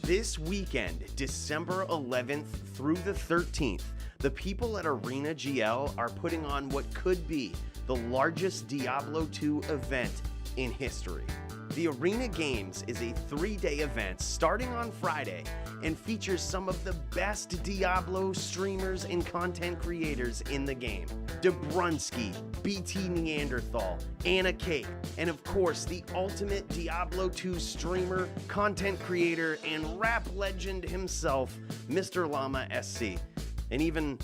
This weekend, December 11th through the 13th, the people at Arena GL are putting on what could be the largest Diablo 2 event in history. The Arena Games is a 3-day event starting on Friday and features some of the best Diablo streamers and content creators in the game. Dabrunsky, BT Neanderthal, Anna Cake, and of course the ultimate Diablo 2 streamer, content creator, and rap legend himself, Mr. Llama SC. And even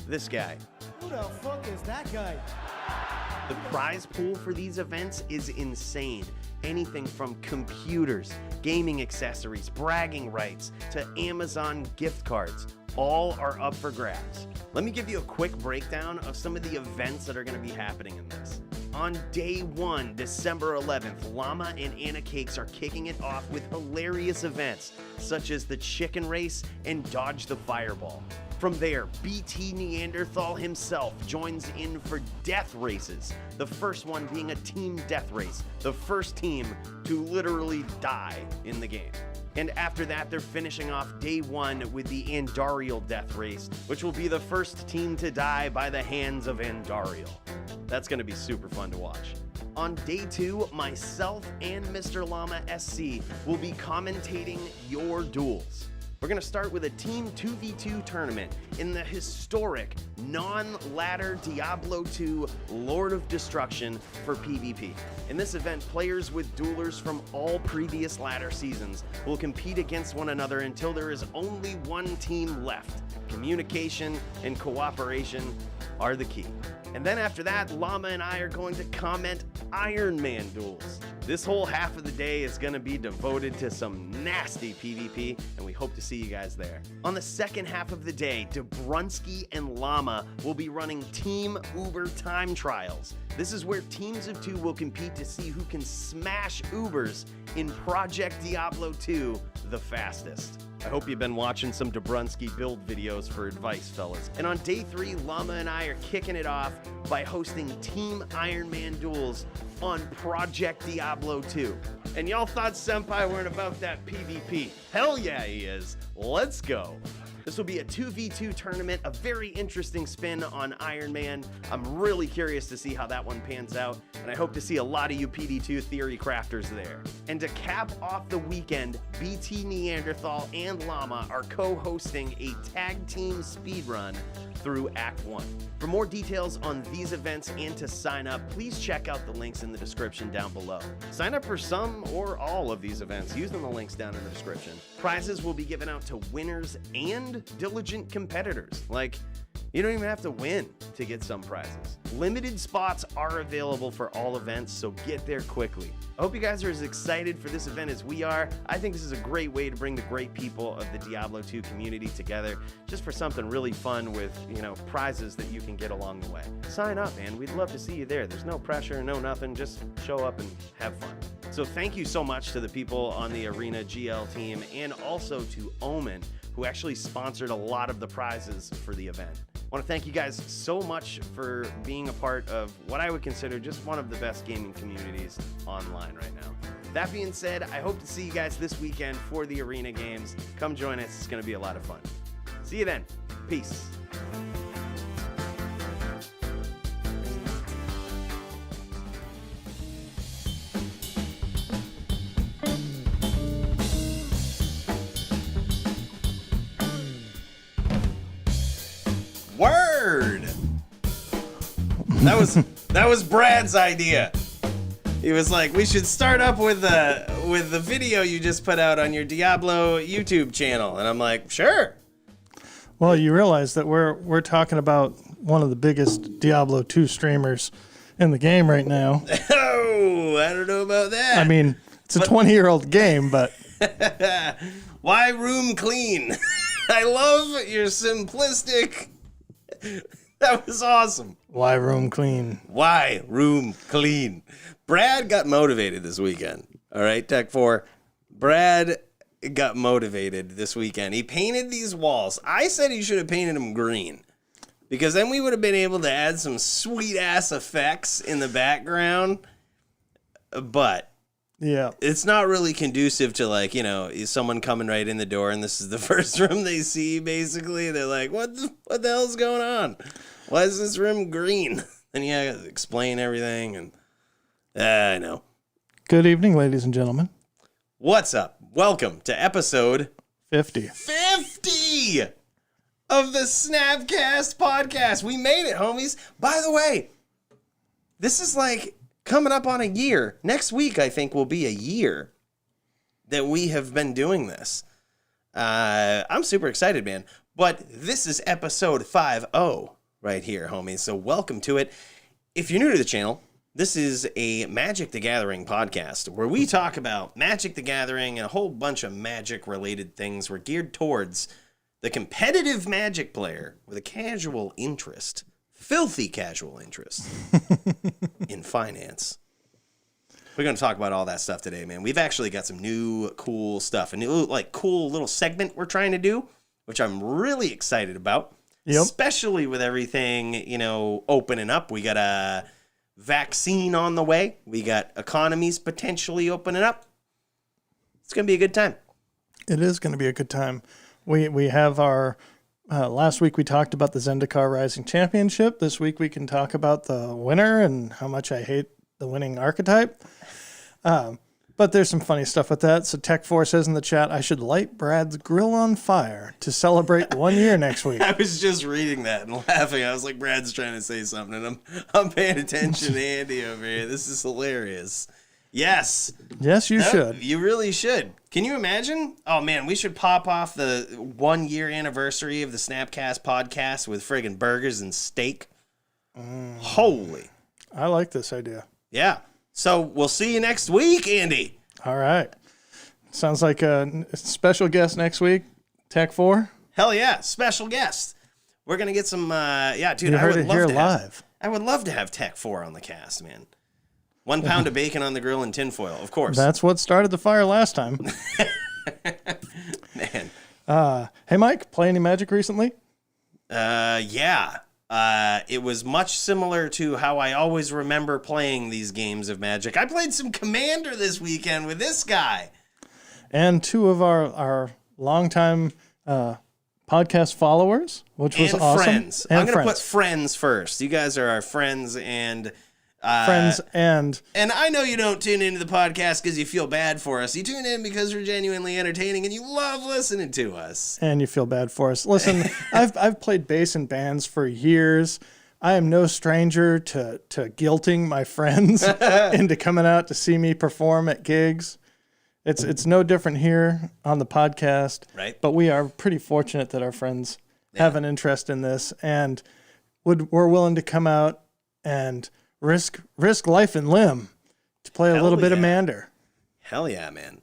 this guy. Who the fuck is that guy? The prize pool for these events is insane. Anything from computers, gaming accessories, bragging rights, to Amazon gift cards. All are up for grabs. Let me give you a quick breakdown of some of the events that are going to be happening in this. On day 1, December 11th, Llama and Anna Cakes are kicking it off with hilarious events, such as the chicken race and dodge the fireball. From there, BT Neanderthal himself joins in for death races, the first one being a team death race, the first team to literally die in the game. And after that, they're finishing off day 1 with the Andariel death race, which will be the first team to die by the hands of Andariel. That's going to be super fun to watch. On day 2, myself and Mr. Llama SC will be commentating your duels. We're going to start with a Team 2v2 tournament in the historic non-ladder Diablo 2 Lord of Destruction for PvP. In this event, players with duelers from all previous ladder seasons will compete against one another until there is only one team left. Communication and cooperation are the key. And then after that, Llama and I are going to comment Iron Man duels. This whole half of the day is going to be devoted to some nasty PvP, and we hope to see you guys there. On the second half of the day, Dabrunsky and Llama will be running Team Uber time trials. This is where teams of 2 will compete to see who can smash Ubers in Project Diablo 2 the fastest. I hope you've been watching some Dabrunsky build videos for advice, fellas. And on day 3, Llama and I are kicking it off by hosting Team Iron Man duels on Project Diablo 2. And y'all thought Senpai weren't about that PvP. Hell yeah, he is. Let's go. This will be a 2v2 tournament, a very interesting spin on Iron Man. I'm really curious to see how that one pans out, and I hope to see a lot of you PD2 theory crafters there. And to cap off the weekend, BT Neanderthal and Llama are co-hosting a tag team speedrun through Act 1. For more details on these events and to sign up, please check out the links in the description down below. Sign up for some or all of these events using the links down in the description. Prizes will be given out to winners and diligent competitors. Like, you don't even have to win to get some prizes. Limited spots are available for all events, so get there quickly. I hope you guys are as excited for this event as we are. I think this is a great way to bring the great people of the Diablo 2 community together, just for something really fun with, prizes that you can get along the way. Sign up, man. We'd love to see you there. There's no pressure, no nothing. Just show up and have fun. So thank you so much to the people on the Arena GL team, and also to Omen, who actually sponsored a lot of the prizes for the event. I want to thank you guys so much for being a part of what I would consider just one of the best gaming communities online right now. That being said, I hope to see you guys this weekend for the Arena Games. Come join us. It's going to be a lot of fun. See you then. Peace. Word! That was Brad's idea. He was like, we should start up with the video you just put out on your Diablo YouTube channel. And I'm like, sure. Well, you realize that we're talking about one of the biggest Diablo 2 streamers in the game right now. Oh, I don't know about that. I mean, it's a 20-year-old game, but... Why room clean? I love your simplistic... That was awesome. Why room clean? Why room clean? Brad got motivated this weekend. All right, Tech 4. Brad got motivated this weekend. He painted these walls. I said he should have painted them green, because then we would have been able to add some sweet-ass effects in the background. But Yeah. It's not really conducive to, like, you know, someone coming right in the door and this is the first room they see, basically. They're like, what the hell's going on? Why is this room green? And you gotta explain everything. And I know. Good evening, ladies and gentlemen. What's up? Welcome to episode 50 of the SnapCast podcast. We made it, homies. By the way, this is like coming up on a year. Next week, I think, will be a year that we have been doing this. I'm super excited, man. But this is episode 50 right here, homies. So welcome to it. If you're new to the channel, this is a Magic the Gathering podcast where we talk about Magic the Gathering and a whole bunch of Magic-related things. We're geared towards the competitive Magic player with a casual interest. Filthy casual interest in finance. We're going to talk about all that stuff today, man. We've actually got some new cool stuff, a new like cool little segment we're trying to do, which I'm really excited about. Yep. Especially with everything, you know, opening up. We got a vaccine on the way. We got economies potentially opening up. It's going to be a good time. It is going to be a good time. We have our last week we talked about the Zendikar Rising Championship. This week we can talk about the winner and how much I hate the winning archetype. But there's some funny stuff with that. So Tech4 says in the chat, I should light Brad's grill on fire to celebrate 1 year next week. I was just reading that and laughing. I was like, Brad's trying to say something, and I'm paying attention to Andy over here. This is hilarious. Yes. Yes, you should. You really should. Can you imagine? Oh, man, we should pop off the 1 year anniversary of the SnapCast podcast with friggin' burgers and steak. Holy. I like this idea. Yeah. So we'll see you next week, Andy. All right. Sounds like a special guest next week, Tech4. Hell yeah. Special guest. We're going to get some, dude, You I heard would it love here to live. I would love to have Tech4 on the cast, man. 1 pound of bacon on the grill and tinfoil, of course. That's what started the fire last time. Man. Hey, Mike, play any Magic recently? Yeah. It was much similar to how I always remember playing these games of Magic. I played some Commander this weekend with this guy. And two of our longtime podcast followers, which was and awesome. Friends. And I'm going to friends. put friends first. You guys are our friends and... And I know you don't tune into the podcast because you feel bad for us. You tune in because we're genuinely entertaining and you love listening to us. And you feel bad for us. Listen, I've played bass in bands for years. I am no stranger to guilting my friends into coming out to see me perform at gigs. It's no different here on the podcast. Right. But we are pretty fortunate that our friends have an interest in this and we're willing to come out and risk life and limb to play a little bit of Mander. Hell yeah, man.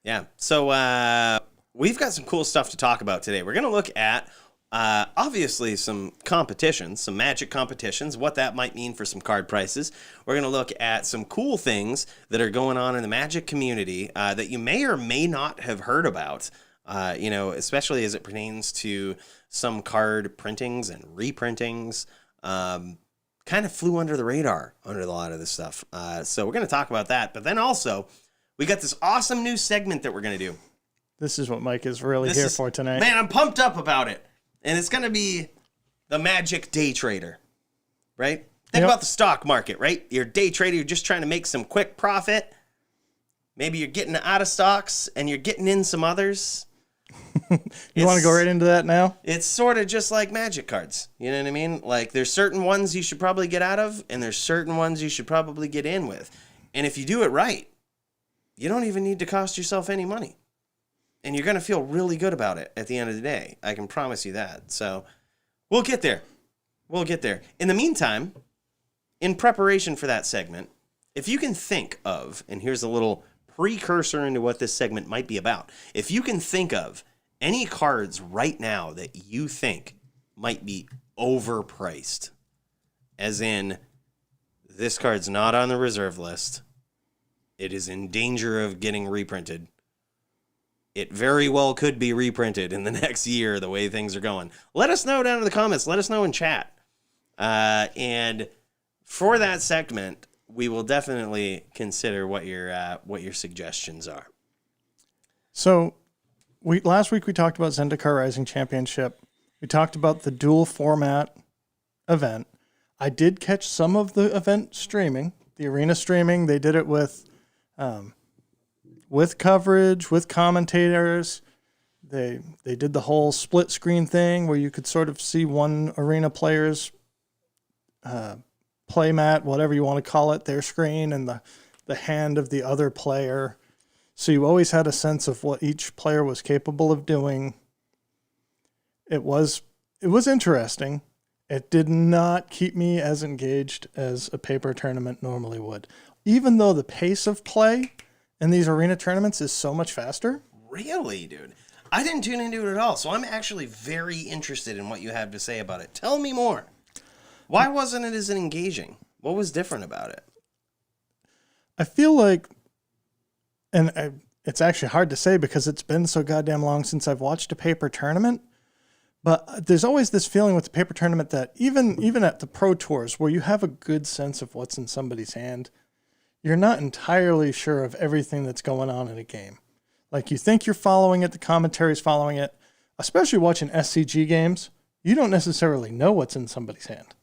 Yeah. So we've got some cool stuff to talk about today. We're going to look at, obviously, some competitions, some Magic competitions, what that might mean for some card prices. We're going to look at some cool things that are going on in the Magic community that you may or may not have heard about, especially as it pertains to some card printings and reprintings. Kind of flew under the radar under a lot of this stuff. So we're going to talk about that. But then also, we got this awesome new segment that we're going to do. This is what Mike is really here for tonight. Man, I'm pumped up about it. And it's going to be the Magic Day Trader, right? Think about the stock market, right? You're a day trader. You're just trying to make some quick profit. Maybe you're getting out of stocks and you're getting in some others. You want to go right into that now? It's sort of just like Magic cards. You know what I mean? Like there's certain ones you should probably get out of and there's certain ones you should probably get in with. And if you do it right, you don't even need to cost yourself any money. And you're going to feel really good about it at the end of the day. I can promise you that. So we'll get there. We'll get there. In the meantime, in preparation for that segment, if you can think of, and here's a little precursor into what this segment might be about. If you can think of any cards right now that you think might be overpriced, as in this card's not on the reserve list, it is in danger of getting reprinted, it very well could be reprinted in the next year the way things are going, let us know down in the comments. Let us know in chat. And for that segment, we will definitely consider what your suggestions are. So, last week we talked about Zendikar Rising Championship. We talked about the dual format event. I did catch some of the event streaming, the arena streaming. They did it with coverage, with commentators. They did the whole split screen thing where you could sort of see one arena player's play mat, whatever you want to call it, their screen, and the hand of the other player. So you always had a sense of what each player was capable of doing. It was interesting. It did not keep me as engaged as a paper tournament normally would, even though the pace of play in these arena tournaments is so much faster. Really, dude? I didn't tune into it at all, so I'm actually very interested in what you have to say about it. Tell me more. Why wasn't it as engaging? What was different about it? I feel like, it's actually hard to say because it's been so goddamn long since I've watched a paper tournament, but there's always this feeling with the paper tournament that even at the pro tours where you have a good sense of what's in somebody's hand, you're not entirely sure of everything that's going on in a game. Like, you think you're following it, the commentary's following it, especially watching SCG games, you don't necessarily know what's in somebody's hand.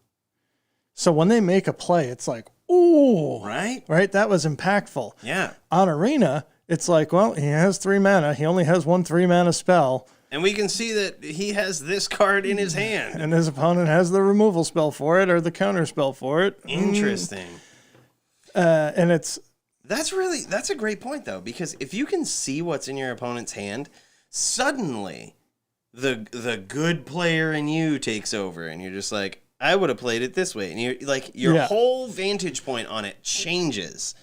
So when they make a play, it's like, ooh, right? That was impactful. Yeah. On Arena, it's like, well, he has 3 mana. He only has 1 3-mana spell. And we can see that he has this card in his hand. And his opponent has the removal spell for it or the counter spell for it. Interesting. And that's a great point, though, because if you can see what's in your opponent's hand, suddenly the good player in you takes over, and you're just like, I would have played it this way. And you're like, your whole vantage point on it changes.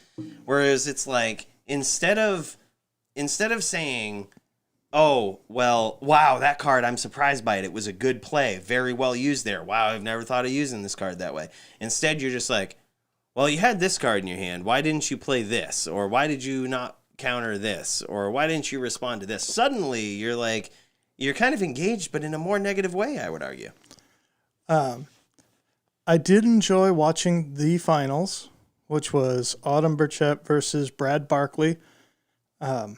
Whereas it's like, instead of saying, oh, well, wow, that card, I'm surprised by it. It was a good play. Very well used there. Wow, I've never thought of using this card that way. Instead, you're just like, well, you had this card in your hand. Why didn't you play this? Or why did you not counter this? Or why didn't you respond to this? Suddenly, you're like, you're kind of engaged, but in a more negative way, I would argue. I did enjoy watching the finals, which was Autumn Burchett versus Brad Barkley. Autumn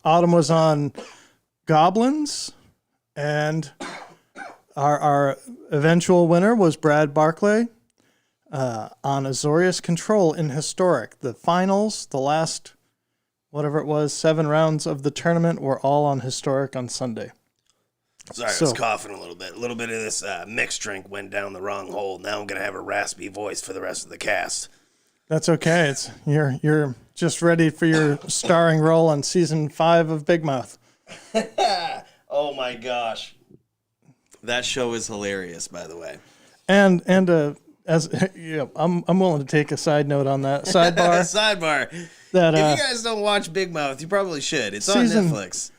was on Goblins, and our eventual winner was Brad Barkley on Azorius Control in Historic. The finals, the last, whatever it was, 7 rounds of the tournament were all on Historic on Sunday. Sorry, I was coughing a little bit. A little bit of this mixed drink went down the wrong hole. Now I'm going to have a raspy voice for the rest of the cast. That's okay. You're just ready for your starring role on season 5 of Big Mouth. Oh my gosh. That show is hilarious, by the way. And as I'm willing to take a side note on that sidebar. Sidebar. That if you guys don't watch Big Mouth, you probably should. It's on Netflix.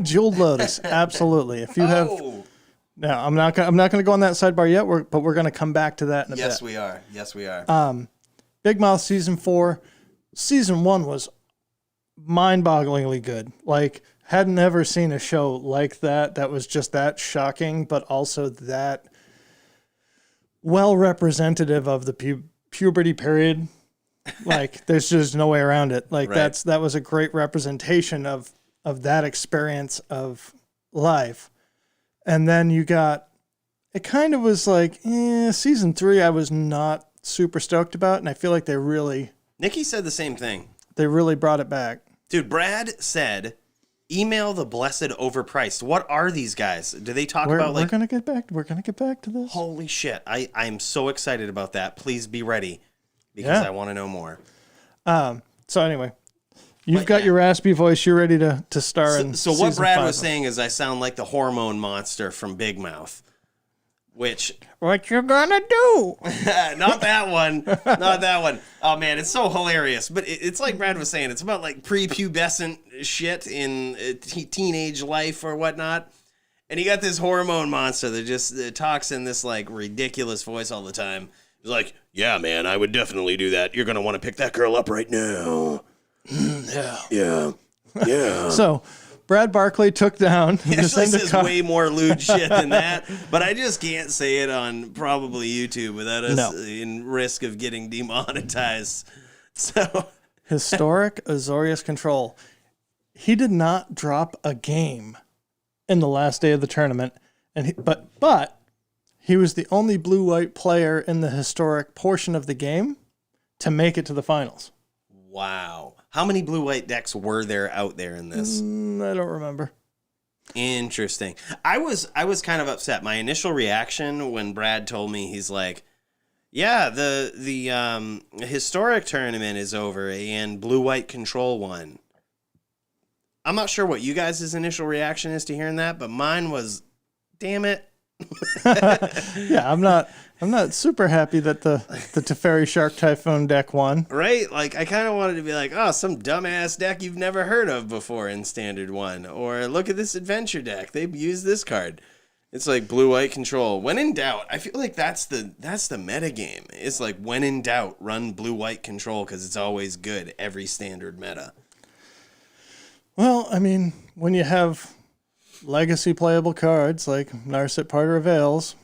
Jeweled Lotus, absolutely. If you have, now I'm not gonna go on that sidebar yet. But we're gonna come back to that in a bit. Yes, we are. Big Mouth season 4, season 1 was mind-bogglingly good. Like, hadn't ever seen a show like that. That was just that shocking, but also that well representative of the puberty period. Like, there's just no way around it. Like, right. that was a great representation of that experience of life. And then you got, it kind of was like, season 3 I was not super stoked about, and I feel like Nikki said the same thing. They really brought it back. Dude, Brad said, email the blessed overpriced. What are these guys? Do they talk about like... We're going to get back to this. Holy shit. I'm so excited about that. Please be ready, because I want to know more. So anyway, you've got your raspy voice. You're ready to star in So what Brad was saying is I sound like the hormone monster from Big Mouth. Which... What you gonna do? Not that one. Not that one. Oh, man, it's so hilarious. But it's like Brad was saying. It's about, like, prepubescent shit in teenage life or whatnot. And you got this hormone monster that just talks in this, like, ridiculous voice all the time. He's like, yeah, man, I would definitely do that. You're going to want to pick that girl up right now. Yeah. So, Brad Barkley took down the Actually says Zendikar. way more lewd shit than that, but I just can't say it on probably YouTube without us in risk of getting demonetized. So Historic Azorius Control. He did not drop a game in the last day of the tournament, and but he was the only blue-white player in the historic portion of the game to make it to the finals. wow. How many blue-white decks were there out there in this? I don't remember. Interesting. I was kind of upset. My initial reaction when Brad told me, he's like, yeah, the historic tournament is over and blue-white control won. I'm not sure what you guys' initial reaction is to hearing that, but mine was, damn it. Yeah, I'm not super happy that the Teferi Shark Typhoon deck won. Right? Like, I kind of wanted to be like, oh, some dumbass deck you've never heard of before in Standard 1. Or look at this adventure deck. They've used this card. It's like blue-white control. When in doubt, I feel like that's the meta game. It's like, when in doubt, run blue-white control because it's always good every Standard meta. Well, I mean, when you have legacy playable cards like Narset Parter of Veils,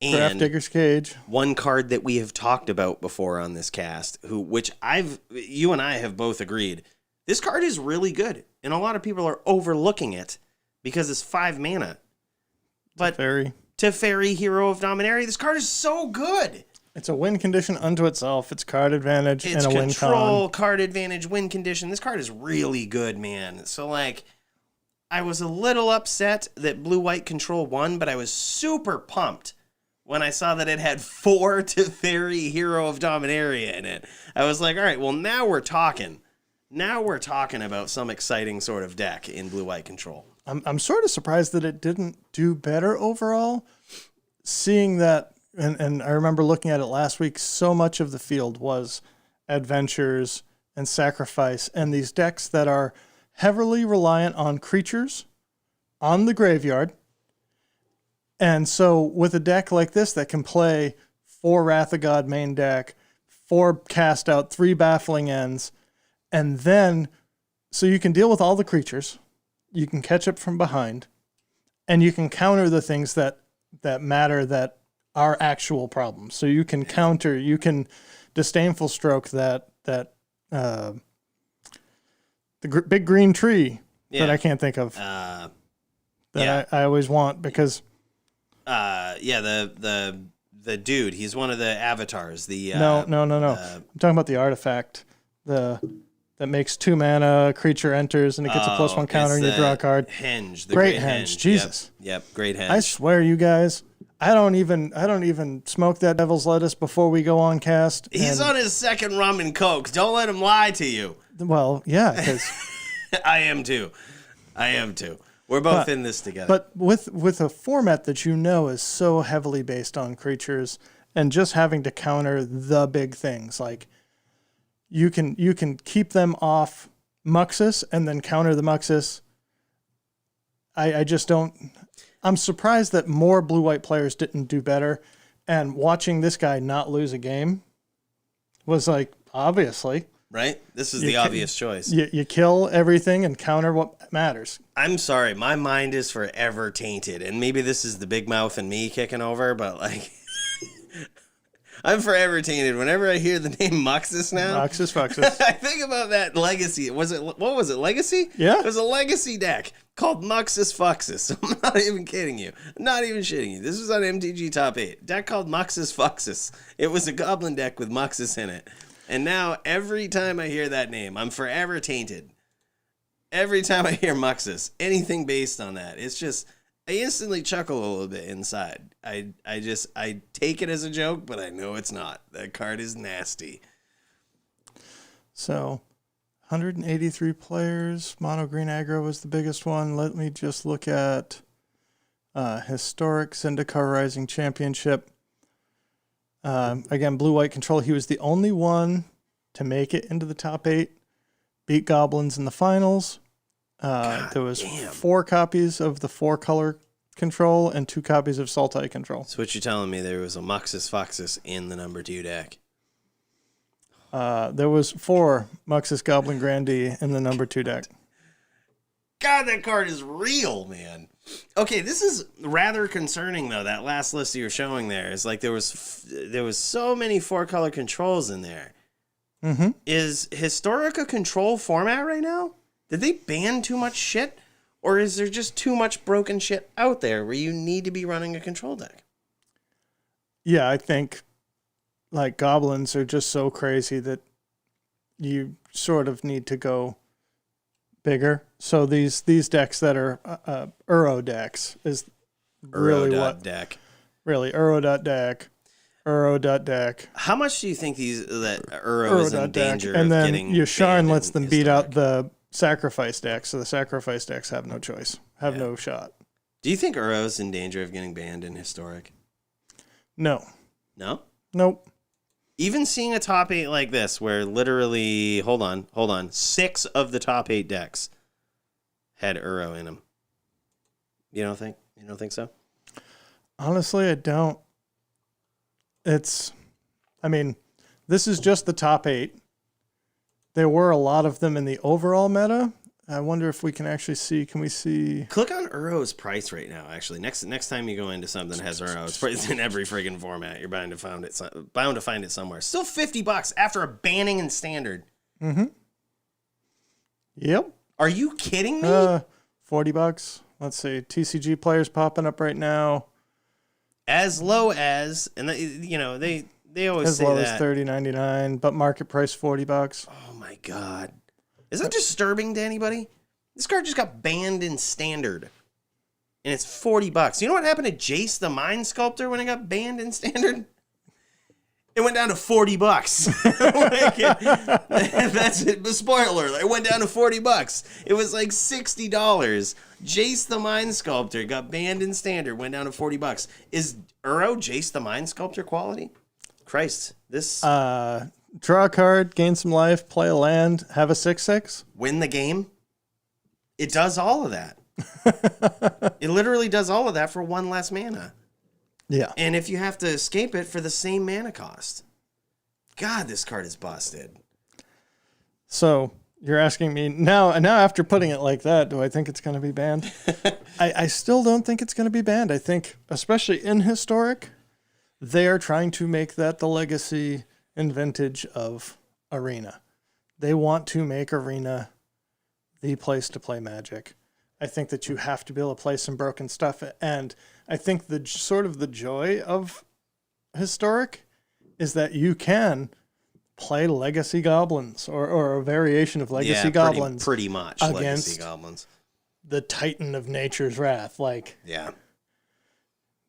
Graph Digger's Cage. One card that we have talked about before on this cast, which you and I have both agreed, this card is really good. And a lot of people are overlooking it because it's 5 mana. But Teferi, Hero of Dominaria, this card is so good. It's a win condition unto itself. It's card advantage and a win con. It's control, card advantage, win condition. This card is really good, man. So, like, I was a little upset that blue-white control won, but I was super pumped when I saw that it had 4 Teferi Hero of Dominaria in it. I was like, all right, well, now we're talking. Now we're talking about some exciting sort of deck in blue-white control. I'm sort of surprised that it didn't do better overall, seeing that, and I remember looking at it last week, so much of the field was adventures and sacrifice, and these decks that are heavily reliant on creatures on the graveyard. And so with a deck like this that can play 4 Wrath of God main deck, 4 cast out, 3 baffling ends, and then so you can deal with all the creatures, you can catch up from behind, and you can counter the things that matter, that are actual problems. So you can counter, you can disdainful stroke that the big green tree that I can't think of I always want because the dude, he's one of the avatars. No. I'm talking about the artifact that makes 2 mana, creature enters and it gets a +1 counter and you draw a card. Henge, Great Henge. Jesus. Yep, Great Henge. I swear, you guys, I don't even smoke that devil's lettuce before we go on cast. He's on his second rum and coke. Don't let him lie to you. Well, yeah, because I am too. We're both in this together. But with a format that you know is so heavily based on creatures and just having to counter the big things, like you can keep them off Muxus and then counter the Muxus. I just don't. I'm surprised that more blue-white players didn't do better, and watching this guy not lose a game was like, obviously. Right? This is the obvious choice. You kill everything and counter what matters. I'm sorry. My mind is forever tainted. And maybe this is the big mouth and me kicking over, but like, I'm forever tainted. Whenever I hear the name Muxus now. Muxus. I think about that Legacy. What was it? Legacy? Yeah. It was a Legacy deck called Muxus Fuxus. I'm not even kidding you. I'm not even shitting you. This was on MTG Top 8. Deck called Muxus Fuxus. It was a goblin deck with Muxus in it. And now, every time I hear that name, I'm forever tainted. Every time I hear Muxus, anything based on that, it's just, I instantly chuckle a little bit inside. I take it as a joke, but I know it's not. That card is nasty. So, 183 players. Mono green aggro was the biggest one. Let me just look at historic Zendikar Rising Championship. Again, blue-white control. He was the only one to make it into the top 8. Beat goblins in the finals. There was 4 copies of the 4-color control and 2 copies of Sultai control. So what you're telling me, there was a Muxus Foxus in the number 2 deck? There was 4 Muxus Goblin Grandee in the number 2 deck. God, that card is real, man. Okay, this is rather concerning though. That last list you were showing there is like there was so many 4-color controls in there. Mm-hmm. Is Historic a control format right now? Did they ban too much shit? Or is there just too much broken shit out there where you need to be running a control deck? Yeah, I think like goblins are just so crazy that you sort of need to go bigger. So these decks that are Uro decks is really Uro deck. Really, Uro.deck, Uro.deck. How much do you think that Uro is in danger and of then getting Yasharn lets them beat out Historic? the sacrifice decks, so the sacrifice decks have no choice, no shot. Do you think Uro's in danger of getting banned in Historic? No. No? Nope. Even seeing a top 8 like this, where literally, hold on, 6 of the top 8 decks had Uro in them. You don't think so? Honestly, I don't. This is just the top 8. There were a lot of them in the overall meta. I wonder if we can actually see. Can we see? Click on Uro's price right now. Actually, next time you go into something that has Uro, it's in every friggin' format. You're bound to find it somewhere. Still $50 after a banning in standard. Mm-hmm. Yep. Are you kidding me? $40. Let's see. TCG players popping up right now. As low as, and they always As say low that. as $30.99, but market price $40. Oh my god. Is that disturbing to anybody? This card just got banned in standard. And it's $40. You know what happened to Jace the Mind Sculptor when it got banned in standard? It went down to $40. That's it. But spoiler alert, it went down to $40. It was like $60. Jace the Mind Sculptor got banned in standard, went down to $40. Is Uro Jace the Mind Sculptor quality? Christ, this Draw a card, gain some life, play a land, have a 6/6. Win the game. It does all of that. It literally does all of that for 1 less mana. Yeah. And if you have to escape it for the same mana cost. God, this card is busted. So you're asking me now after putting it like that, do I think it's going to be banned? I still don't think it's going to be banned. I think, especially in Historic, they are trying to make that the legacy and vintage of Arena. They want to make Arena the place to play Magic. I think that you have to be able to play some broken stuff, and I think the sort of the joy of Historic is that you can play Legacy Goblins or a variation of Legacy Goblins. Pretty much against Legacy Goblins. The Titan of Nature's Wrath. Yeah.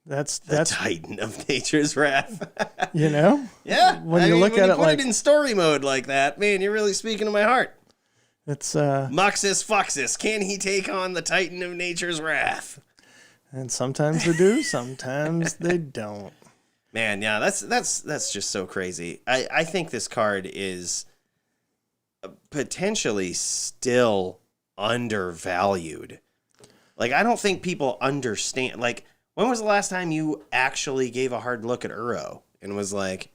That's Titan of Nature's Wrath. Yeah. When you look at it put it in story mode like that, man, you're really speaking to my heart. It's Muxus Fuxus, can he take on the Titan of Nature's Wrath? And sometimes they do, sometimes they don't. Man, yeah, that's just so crazy. I think this card is potentially still undervalued. Like, I don't think people understand. Like, when was the last time you actually gave a hard look at Uro and was like,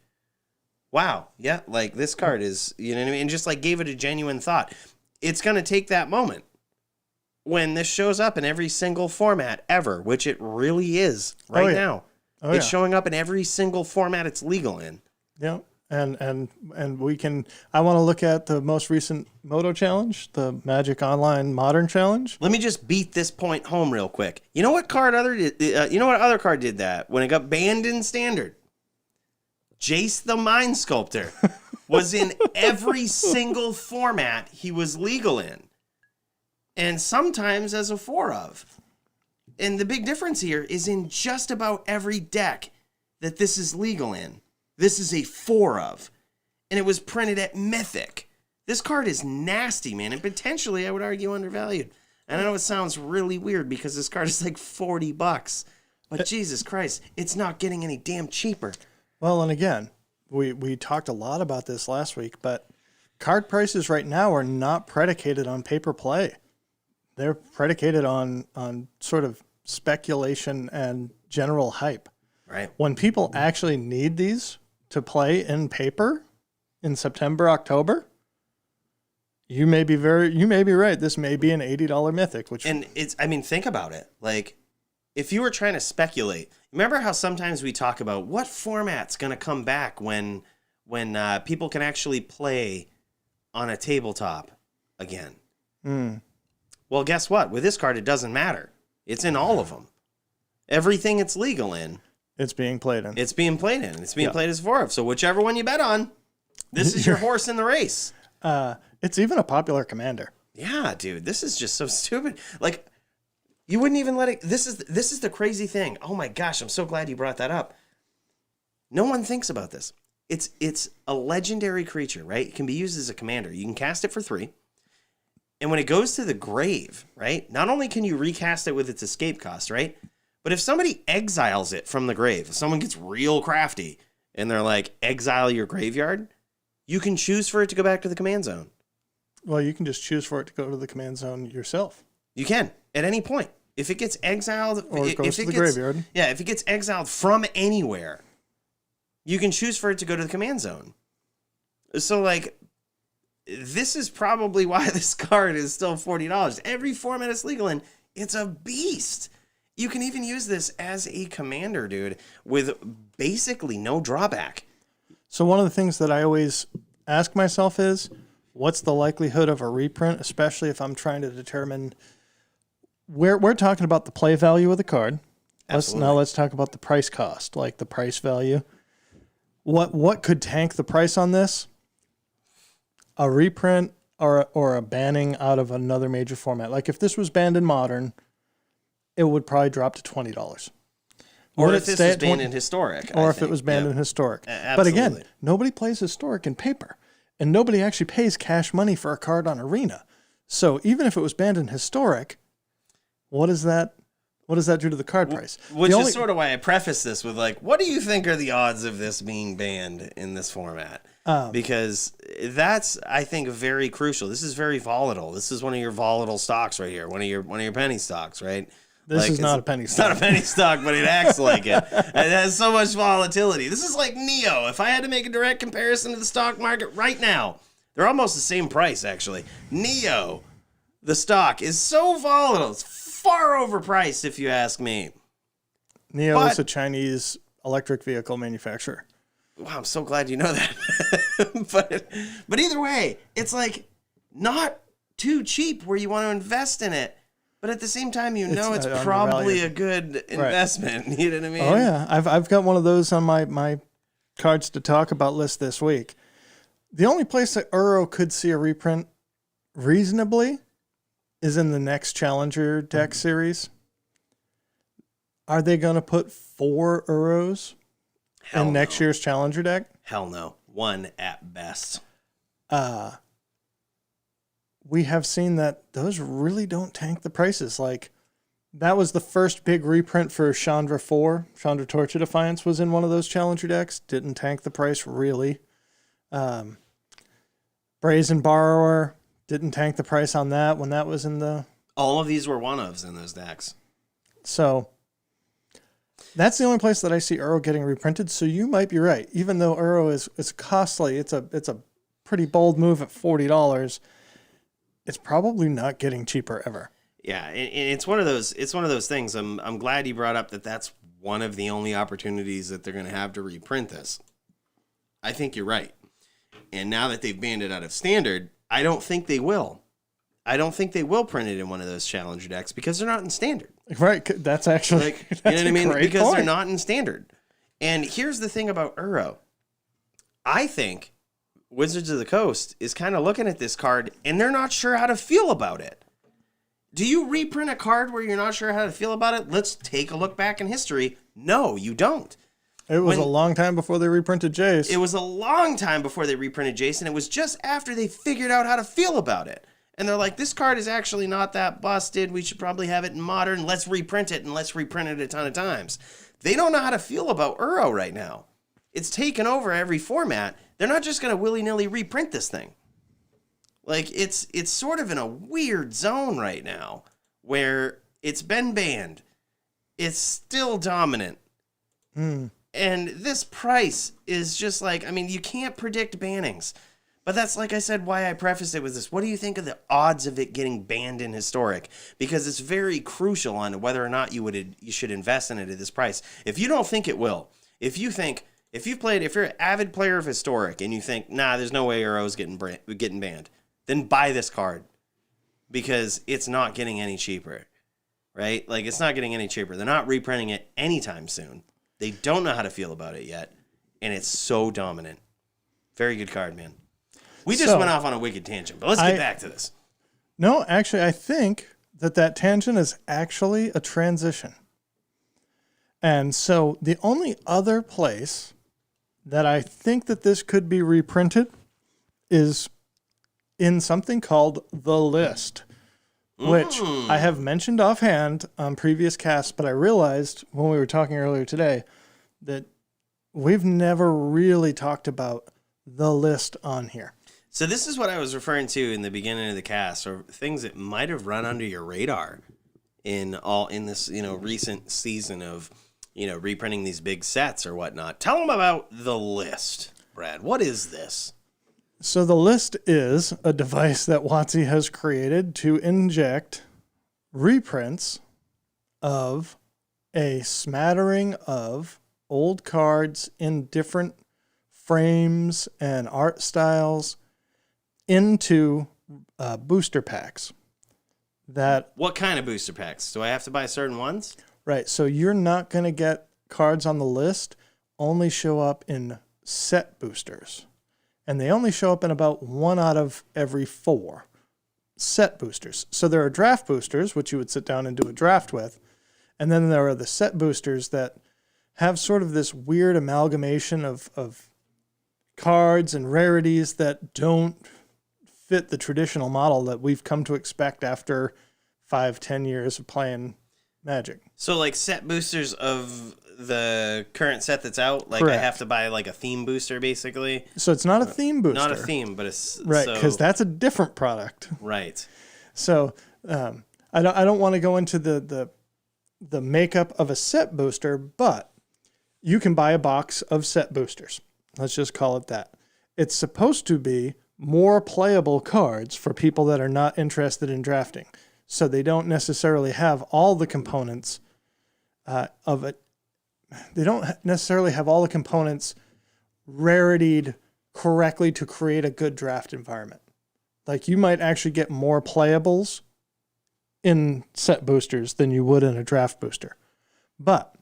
wow, yeah, like this card is, you know what I mean? And just like gave it a genuine thought. It's going to take that moment when this shows up in every single format ever, which it really is right now. It's showing up in every single format it's legal in. Yeah. And we can, I want to look at the most recent Moto Challenge, the Magic Online Modern Challenge. Let me just beat this point home real quick. You know what other card did that when it got banned in standard? Jace the Mind Sculptor was in every single format he was legal in. And sometimes as a 4 of. And the big difference here is in just about every deck that this is legal in. This is a 4 of. And it was printed at Mythic. This card is nasty, man. And potentially, I would argue, undervalued. And I know it sounds really weird because this card is like $40. But Jesus Christ, it's not getting any damn cheaper. Well, and again, we talked a lot about this last week, but card prices right now are not predicated on paper play. They're predicated on sort of speculation and general hype. Right. When people actually need these to play in paper in September, October, You may be right. This may be an $80 mythic, which And think about it. Like, if you were trying to speculate, remember how sometimes we talk about what format's going to come back when people can actually play on a tabletop again. Well, guess what? With this card, it doesn't matter. It's in all of them. Everything it's legal in. It's being played in. It's being played in. It's being played as 4 of. So whichever one you bet on, this is your horse in the race. It's even a popular commander. Yeah, dude. This is just so stupid. Like, you wouldn't even let it... This is the crazy thing. Oh my gosh, I'm so glad you brought that up. No one thinks about this. It's a legendary creature, right? It can be used as a commander. You can cast it for 3. And when it goes to the grave, right? Not only can you recast it with its escape cost, right? But if somebody exiles it from the grave, if someone gets real crafty and they're like, exile your graveyard, you can choose for it to go back to the command zone. Well, you can just choose for it to go to the command zone yourself. You can, at any point. If it gets exiled... Or it goes to the graveyard. Yeah, if it gets exiled from anywhere, you can choose for it to go to the command zone. So, like, this is probably why this card is still $40. Every format it's legal in, it's a beast. You can even use this as a commander, dude, with basically no drawback. So one of the things that I always ask myself is, what's the likelihood of a reprint, especially if I'm trying to determine... We're talking about the play value of the card. Let's talk about the price cost, like the price value. What could tank the price on this? A reprint or a banning out of another major format. Like if this was banned in Modern, it would probably drop to $20. Or if this was banned in Historic. Or if it was banned in Historic. But again, nobody plays Historic in paper. And nobody actually pays cash money for a card on Arena. So even if it was banned in Historic, what does that do to the card price? Which is sort of why I preface this with, like, what do you think are the odds of this being banned in this format? Because that's, I think, very crucial. This is very volatile. This is one of your volatile stocks right here. One of your penny stocks, right? This is not a penny stock. It's not a penny stock, but it acts like it. It has so much volatility. This is like Neo. If I had to make a direct comparison to the stock market right now, they're almost the same price, actually. Neo, the stock, is so volatile. It's far overpriced, if you ask me. Neo is a Chinese electric vehicle manufacturer. Wow, I'm so glad you know that. but either way, it's like not too cheap where you want to invest in it. But at the same time, it's probably a good investment. Right. You know what I mean? Oh, yeah. I've got one of those on my cards to talk about list this week. The only place that Uro could see a reprint reasonably is in the next Challenger deck series. Are they going to put 4 Uros in next year's Challenger deck? Hell no. 1 at best. We have seen that those really don't tank the prices. Like, that was the first big reprint for Chandra 4. Chandra Torch of Defiance was in one of those Challenger decks. Didn't tank the price, really. Brazen Borrower didn't tank the price on that when that was in the... All of these were one-ofs in those decks. So, that's the only place that I see Uro getting reprinted. So you might be right. Even though Uro is costly, it's a pretty bold move at $40. It's probably not getting cheaper ever. Yeah, and it's one of those things. I'm glad you brought up that that's one of the only opportunities that they're going to have to reprint this. I think you're right. And now that they've banned it out of Standard, I don't think they will. I don't think they will print it in one of those Challenger decks because they're not in Standard. Right, that's actually you know what I mean? Because point. They're not in Standard. And here's the thing about Uro. I think Wizards of the Coast is kind of looking at this card and they're not sure how to feel about it. Do you reprint a card where you're not sure how to feel about it? Let's take a look back in history. No, you don't. It was a long time before they reprinted Jace. It was a long time before they reprinted Jace, and it was just after they figured out how to feel about it. And they're like, this card is actually not that busted. We should probably have it in Modern. Let's reprint it, and let's reprint it a ton of times. They don't know how to feel about Uro right now. It's taken over every format. They're not just going to willy-nilly reprint this thing. Like, it's sort of in a weird zone right now where it's been banned. It's still dominant. And this price is just like, I mean, you can't predict bannings. But that's, like I said, why I prefaced it with this. What do you think of the odds of it getting banned in Historic? Because it's very crucial on whether or not you should invest in it at this price. If you don't think it will, if you're an avid player of Historic and you think, nah, there's no way Euro's getting banned, then buy this card because it's not getting any cheaper, right? Like, it's not getting any cheaper. They're not reprinting it anytime soon. They don't know how to feel about it yet, and it's so dominant. Very good card, man. We just went off on a wicked tangent, but let's get back to this. No, actually, I think that tangent is actually a transition. And so the only other place that I think that this could be reprinted is in something called The List, which I have mentioned offhand on previous casts, but I realized when we were talking earlier today that we've never really talked about The List on here. So this is what I was referring to in the beginning of the cast, or things that might have run under your radar in this, recent season of, reprinting these big sets or whatnot. Tell them about The List, Brad. What is this? So The List is a device that WotC has created to inject reprints of a smattering of old cards in different frames and art styles into booster packs. What kind of booster packs? Do I have to buy certain ones? Right. So you're not going to get cards on the list only show up in set boosters. And they only show up in about 1 out of every 4 set boosters. So there are draft boosters, which you would sit down and do a draft with. And then there are the set boosters that have sort of this weird amalgamation of cards and rarities that don't fit the traditional model that we've come to expect after 5-10 years of playing Magic. So like set boosters of the current set that's out, like Correct. I have to buy like a theme booster basically. So it's not a theme booster. Not a theme, but it's right, because that's a different product. Right. So I don't want to go into the makeup of a set booster, but you can buy a box of set boosters. Let's just call it that. It's supposed to be more playable cards for people that are not interested in drafting. So they don't necessarily have all the components of it. They don't necessarily have all the components raritied correctly to create a good draft environment. Like you might actually get more playables in set boosters than you would in a draft booster. But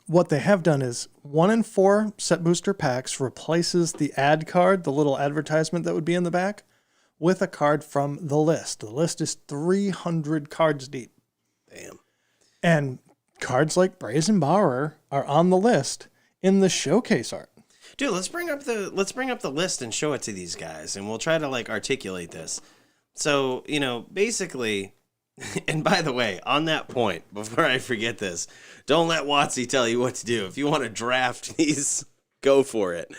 what they have done is 1 in 4 set booster packs replaces the ad card, the little advertisement that would be in the back, with a card from the list. The list is 300 cards deep. Damn. And cards like Brazen Borrower are on the list in the showcase art. Dude, let's bring up the list and show it to these guys, and we'll try to like articulate this. So, basically, and by the way, on that point, before I forget this, don't let WotC tell you what to do. If you want to draft these, go for it.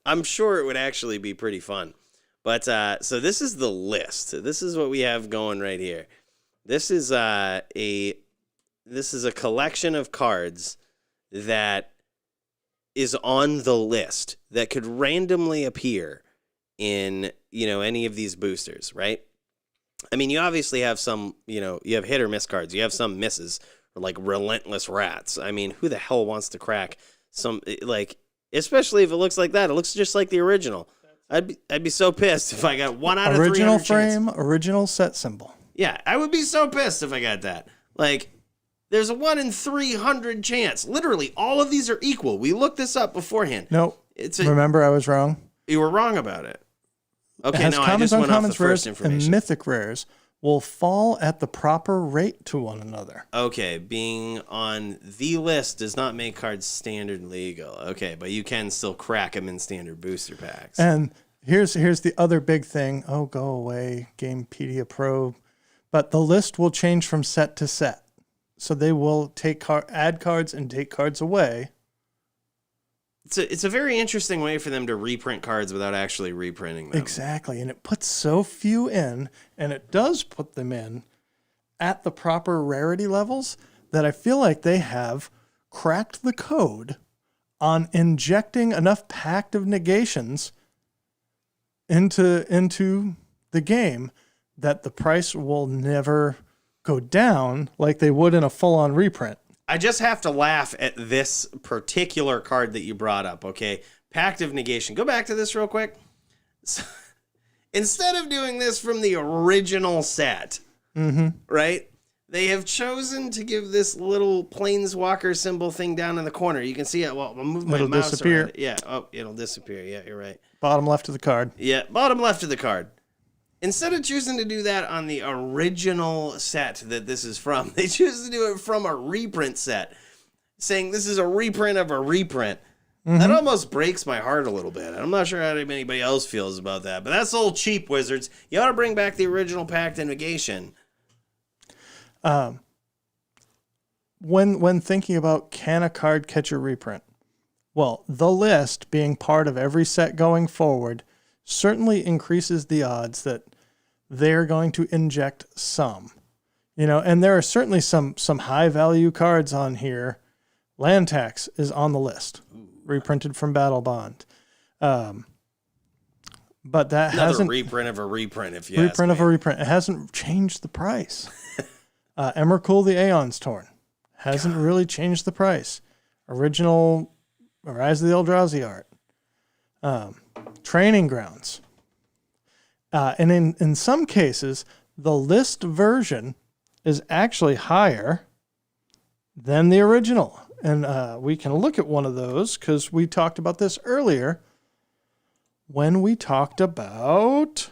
I'm sure it would actually be pretty fun. But so this is the list. This is what we have going right here. This is a collection of cards that is on the list that could randomly appear in, any of these boosters, right? I mean, you obviously have some, you have hit or miss cards. You have some misses, or like Relentless Rats. I mean, who the hell wants to crack some, like, especially if it looks like that? It looks just like the original. I'd be so pissed if I got 1 out of 300 Original frame, chance. original set symbol. Yeah, I would be so pissed if I got that. Like, there's a 1 in 300 chance. Literally, all of these are equal. We looked this up beforehand. No, remember I was wrong. You were wrong about it. Okay, no, I commons, just went off the uncommons, first rares, information. and mythic rares will fall at the proper rate to one another. Okay, being on the list does not make cards standard legal. Okay, but you can still crack them in standard booster packs. And here's the other big thing. Oh, go away, Gamepedia Pro. But the list will change from set to set. So they will add cards and take cards away. It's a very interesting way for them to reprint cards without actually reprinting them. Exactly. And it puts so few in, and it does put them in at the proper rarity levels that I feel like they have cracked the code on injecting enough Pact of Negations into the game that the price will never go down like they would in a full-on reprint. I just have to laugh at this particular card that you brought up, okay? Pact of Negation. Go back to this real quick. So, instead of doing this from the original set, right, they have chosen to give this little Planeswalker symbol thing down in the corner. You can see it. Well, I'll move my It'll mouse disappear. around it. Yeah, oh, it'll disappear. Yeah, you're right. Bottom left of the card. Yeah, bottom left of the card. Instead of choosing to do that on the original set that this is from, they choose to do it from a reprint set, saying this is a reprint of a reprint. That almost breaks my heart a little bit. I'm not sure how anybody else feels about that, but that's a little cheap, Wizards. You ought to bring back the original Pact and Negation. When thinking about can a card catch a reprint? Well, the list being part of every set going forward certainly increases the odds that they're going to inject some. And there are certainly some high value cards on here. Land Tax is on the list, reprinted from Battle Bond. But that Another hasn't reprint of a reprint, if you ask reprint me. of a reprint. It hasn't changed the price. Emrakul the Aeon's Torn hasn't really changed the price. Original Rise of the Eldrazi art. Training Grounds. And in some cases, the list version is actually higher than the original. And we can look at one of those because we talked about this earlier when we talked about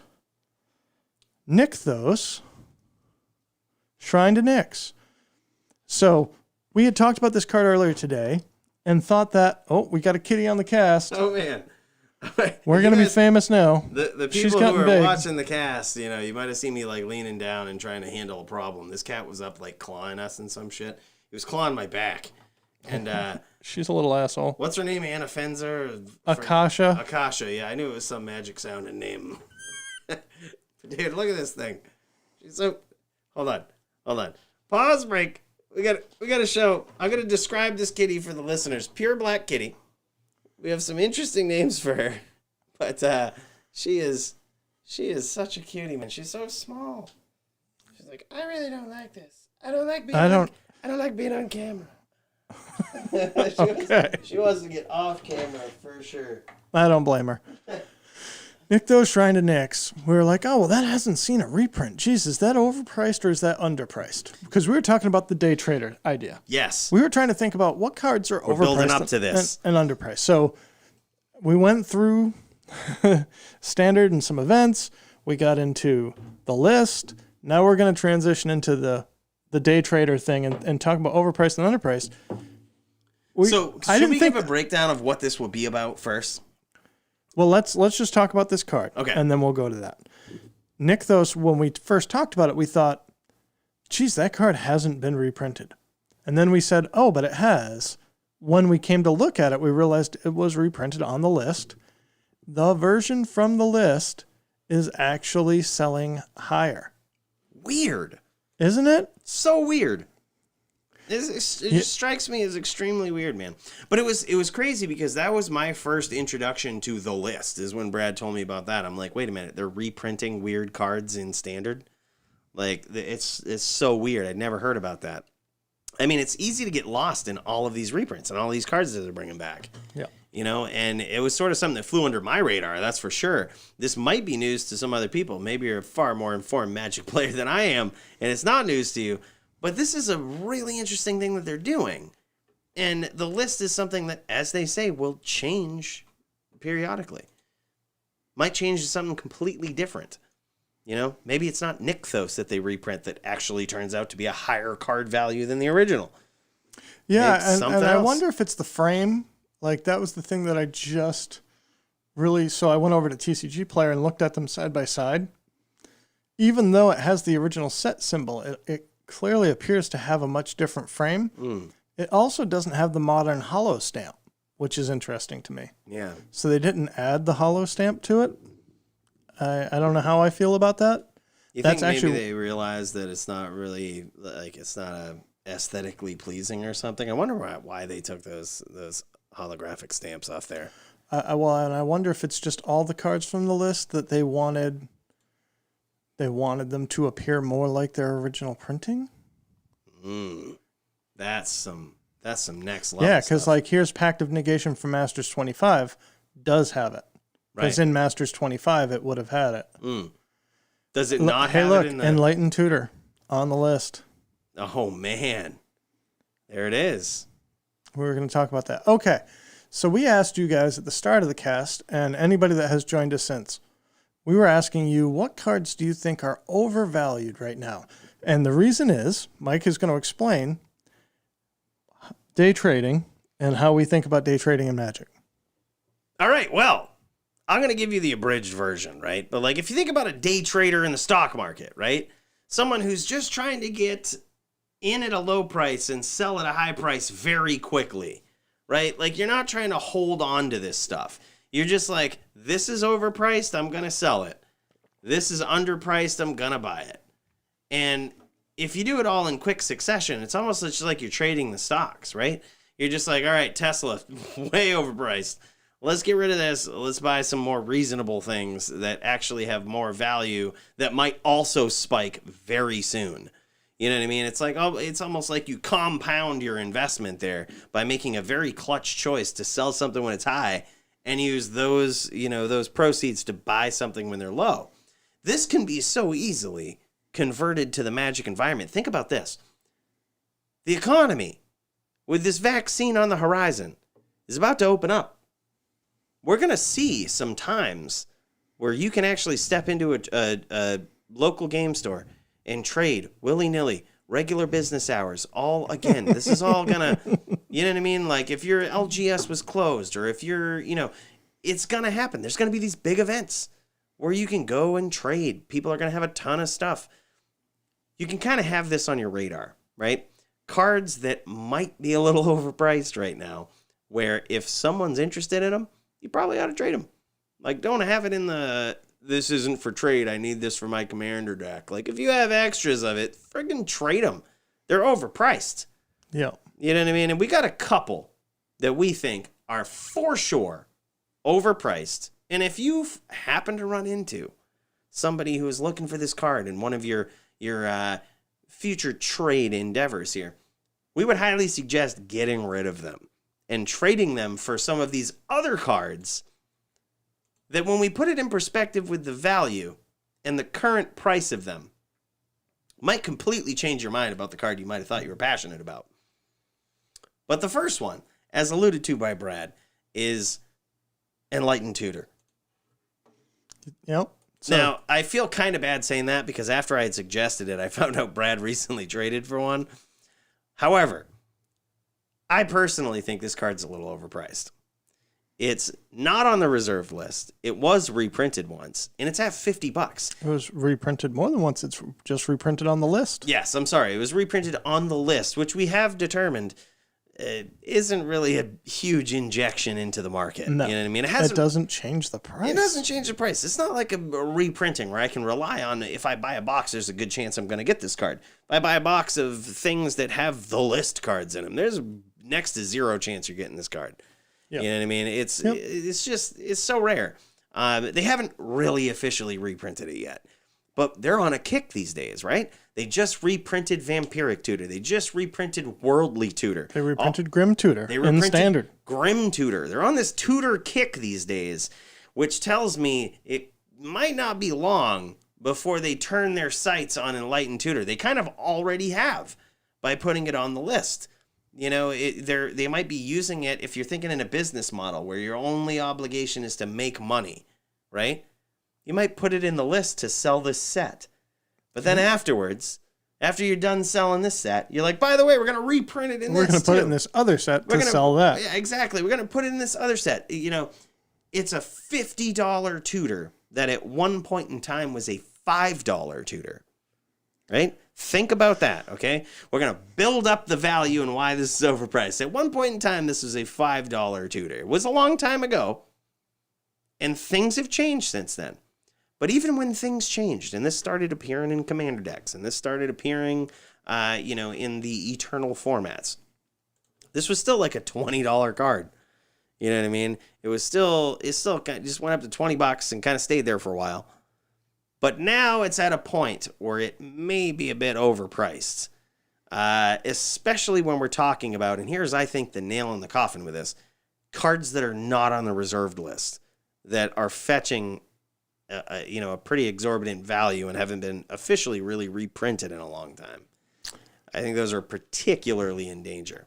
Nykthos, Shrine to Nyx. So we had talked about this card earlier today and thought that, we got a kitty on the cast. Oh, man. We're going to be famous now. The She's people who gotten are big. watching the cast, you might have seen me like leaning down and trying to handle a problem. This cat was up like clawing us and some shit. He was clawing my back. And She's a little asshole. what's her name? Anna Fenzer? Akasha. Akasha, yeah. I knew it was some magic sounding name. Dude, look at this thing. She's so... Hold on. Pause break. We got to show... I'm going to describe this kitty for the listeners. Pure black kitty. We have some interesting names for her. But she is such a cutie, man. She's so small. She's like, I really don't like this. I don't like being on camera. She wants to get off camera for sure. I don't blame her. Nykthos Shrine to Nyx. We were like, that hasn't seen a reprint. Jeez, is that overpriced or is that underpriced? Because we were talking about the day trader idea. Yes. We were trying to think about what cards are overpriced building up to this. and underpriced. So we went through standard and some events. We got into the list. Now we're going to transition into the day trader thing and talk about overpriced and underpriced. Should we give a breakdown of what this will be about first? Well, let's just talk about this card. Okay. And then we'll go to that. Nykthos, when we first talked about it, we thought, geez, that card hasn't been reprinted. And then we said, but it has. When we came to look at it, we realized it was reprinted on the list. The version from the list is actually selling higher. Weird. Isn't it? So weird. It just strikes me as extremely weird, man. But it was crazy because that was my first introduction to the list, is when Brad told me about that. I'm like, wait a minute, they're reprinting weird cards in standard? Like, it's so weird. I'd never heard about that. I mean, it's easy to get lost in all of these reprints and all these cards that they're bringing back. Yeah. And it was sort of something that flew under my radar, that's for sure. This might be news to some other people. Maybe you're a far more informed Magic player than I am, and it's not news to you. But this is a really interesting thing that they're doing. And the list is something that, as they say, will change periodically. Might change to something completely different. Maybe it's not Nykthos that they reprint that actually turns out to be a higher card value than the original. Yeah, and I wonder if it's the frame. Like, that was the thing that I just really... So I went over to TCG Player and looked at them side by side. Even though it has the original set symbol, it clearly appears to have a much different frame. It also doesn't have the modern hollow stamp, which is interesting to me. Yeah. So they didn't add the hollow stamp to it. I don't know how I feel about that. Think maybe they realize that it's not really, like, it's not aesthetically pleasing or something? I wonder why they took those holographic stamps off there. And I wonder if it's just all the cards from the list that they wanted them to appear more like their original printing. That's some next level. Yeah, because stuff. like here's Pact of Negation from Masters 25 does have it. Because in Masters 25 it would have had it. Does it not hey, have look, it in the... Enlightened Tutor on the list. Oh, man. There it is. We're going to talk about that. Okay, so we asked you guys at the start of the cast, and anybody that has joined us since, we were asking you, what cards do you think are overvalued right now? And the reason is, Mike is going to explain day trading and how we think about day trading in Magic. All right, well, I'm going to give you the abridged version, right? But like if you think about a day trader in the stock market, right? Someone who's just trying to get in at a low price and sell at a high price very quickly, right? Like you're not trying to hold on to this stuff. You're just like, this is overpriced, I'm going to sell it. This is underpriced, I'm going to buy it. And if you do it all in quick succession, it's almost just like you're trading the stocks, right? You're just like, all right, Tesla, way overpriced. Let's get rid of this. Let's buy some more reasonable things that actually have more value that might also spike very soon. You know what I mean? It's like, oh, it's almost like you compound your investment there by making a very clutch choice to sell something when it's high and use those, those proceeds to buy something when they're low. This can be so easily converted to the Magic environment. Think about this. The economy, with this vaccine on the horizon, is about to open up. We're going to see some times where you can actually step into a local game store and trade willy-nilly, regular business hours, all again. This is all going to, you know what I mean? Like if your LGS was closed or if you're, it's going to happen. There's going to be these big events where you can go and trade. People are going to have a ton of stuff. You can kind of have this on your radar, right? Cards that might be a little overpriced right now, where if someone's interested in them, you probably ought to trade them. Like, don't have it in the, this isn't for trade, I need this for my commander deck. Like, if you have extras of it, friggin' trade them. They're overpriced. Yeah. You know what I mean? And we got a couple that we think are for sure overpriced. And if you happen to run into somebody who is looking for this card in one of your future trade endeavors here, we would highly suggest getting rid of them and trading them for some of these other cards that when we put it in perspective with the value and the current price of them might completely change your mind about the card you might have thought you were passionate about. But the first one, as alluded to by Brad, is Enlightened Tutor. Yep. So, now, I feel kind of bad saying that because after I had suggested it, I found out Brad recently traded for one. However, I personally think this card's a little overpriced. It's not on the reserve list. It was reprinted once, and it's at $50. It was reprinted more than once. It's just reprinted on the list. Yes, I'm sorry. It was reprinted on the list, which we have determined isn't really a huge injection into the market. No, you know what I mean? It doesn't change the price. It doesn't change the price. It's not like a reprinting where I can rely on, if I buy a box, there's a good chance I'm going to get this card. If I buy a box of things that have the list cards in them, there's next to zero chance you're getting this card. Yep. You know what I mean? It's so rare. They haven't really officially reprinted it yet, but they're on a kick these days, right? They just reprinted Vampiric Tutor. They just reprinted Worldly Tutor. They reprinted Grim Tutor in the standard. Grim Tutor. They're on this tutor kick these days, which tells me it might not be long before they turn their sights on Enlightened Tutor. They kind of already have by putting it on the list. You know, they might be using it if you're thinking in a business model where your only obligation is to make money, right? You might put it in the list to sell this set. But then afterwards, after you're done selling this set, you're like, by the way, we're going to reprint it in this We're going to put it in this other set to sell that. Yeah, exactly. We're going to put it in this other set. You know, it's a $50 tutor that at one point in time was a $5 tutor, right? Think about that, okay? We're going to build up the value and why this is overpriced. At one point in time, this was a $5 tutor. It was a long time ago, and things have changed since then. But even when things changed, and this started appearing in Commander decks, and this started appearing, in the Eternal formats, this was still like a $20 card. You know what I mean? It still kind of just went up to $20 and kind of stayed there for a while. But now it's at a point where it may be a bit overpriced. Especially when we're talking about, and here's, I think, the nail in the coffin with this, cards that are not on the reserved list that are fetching a pretty exorbitant value and haven't been officially really reprinted in a long time. I think those are particularly in danger.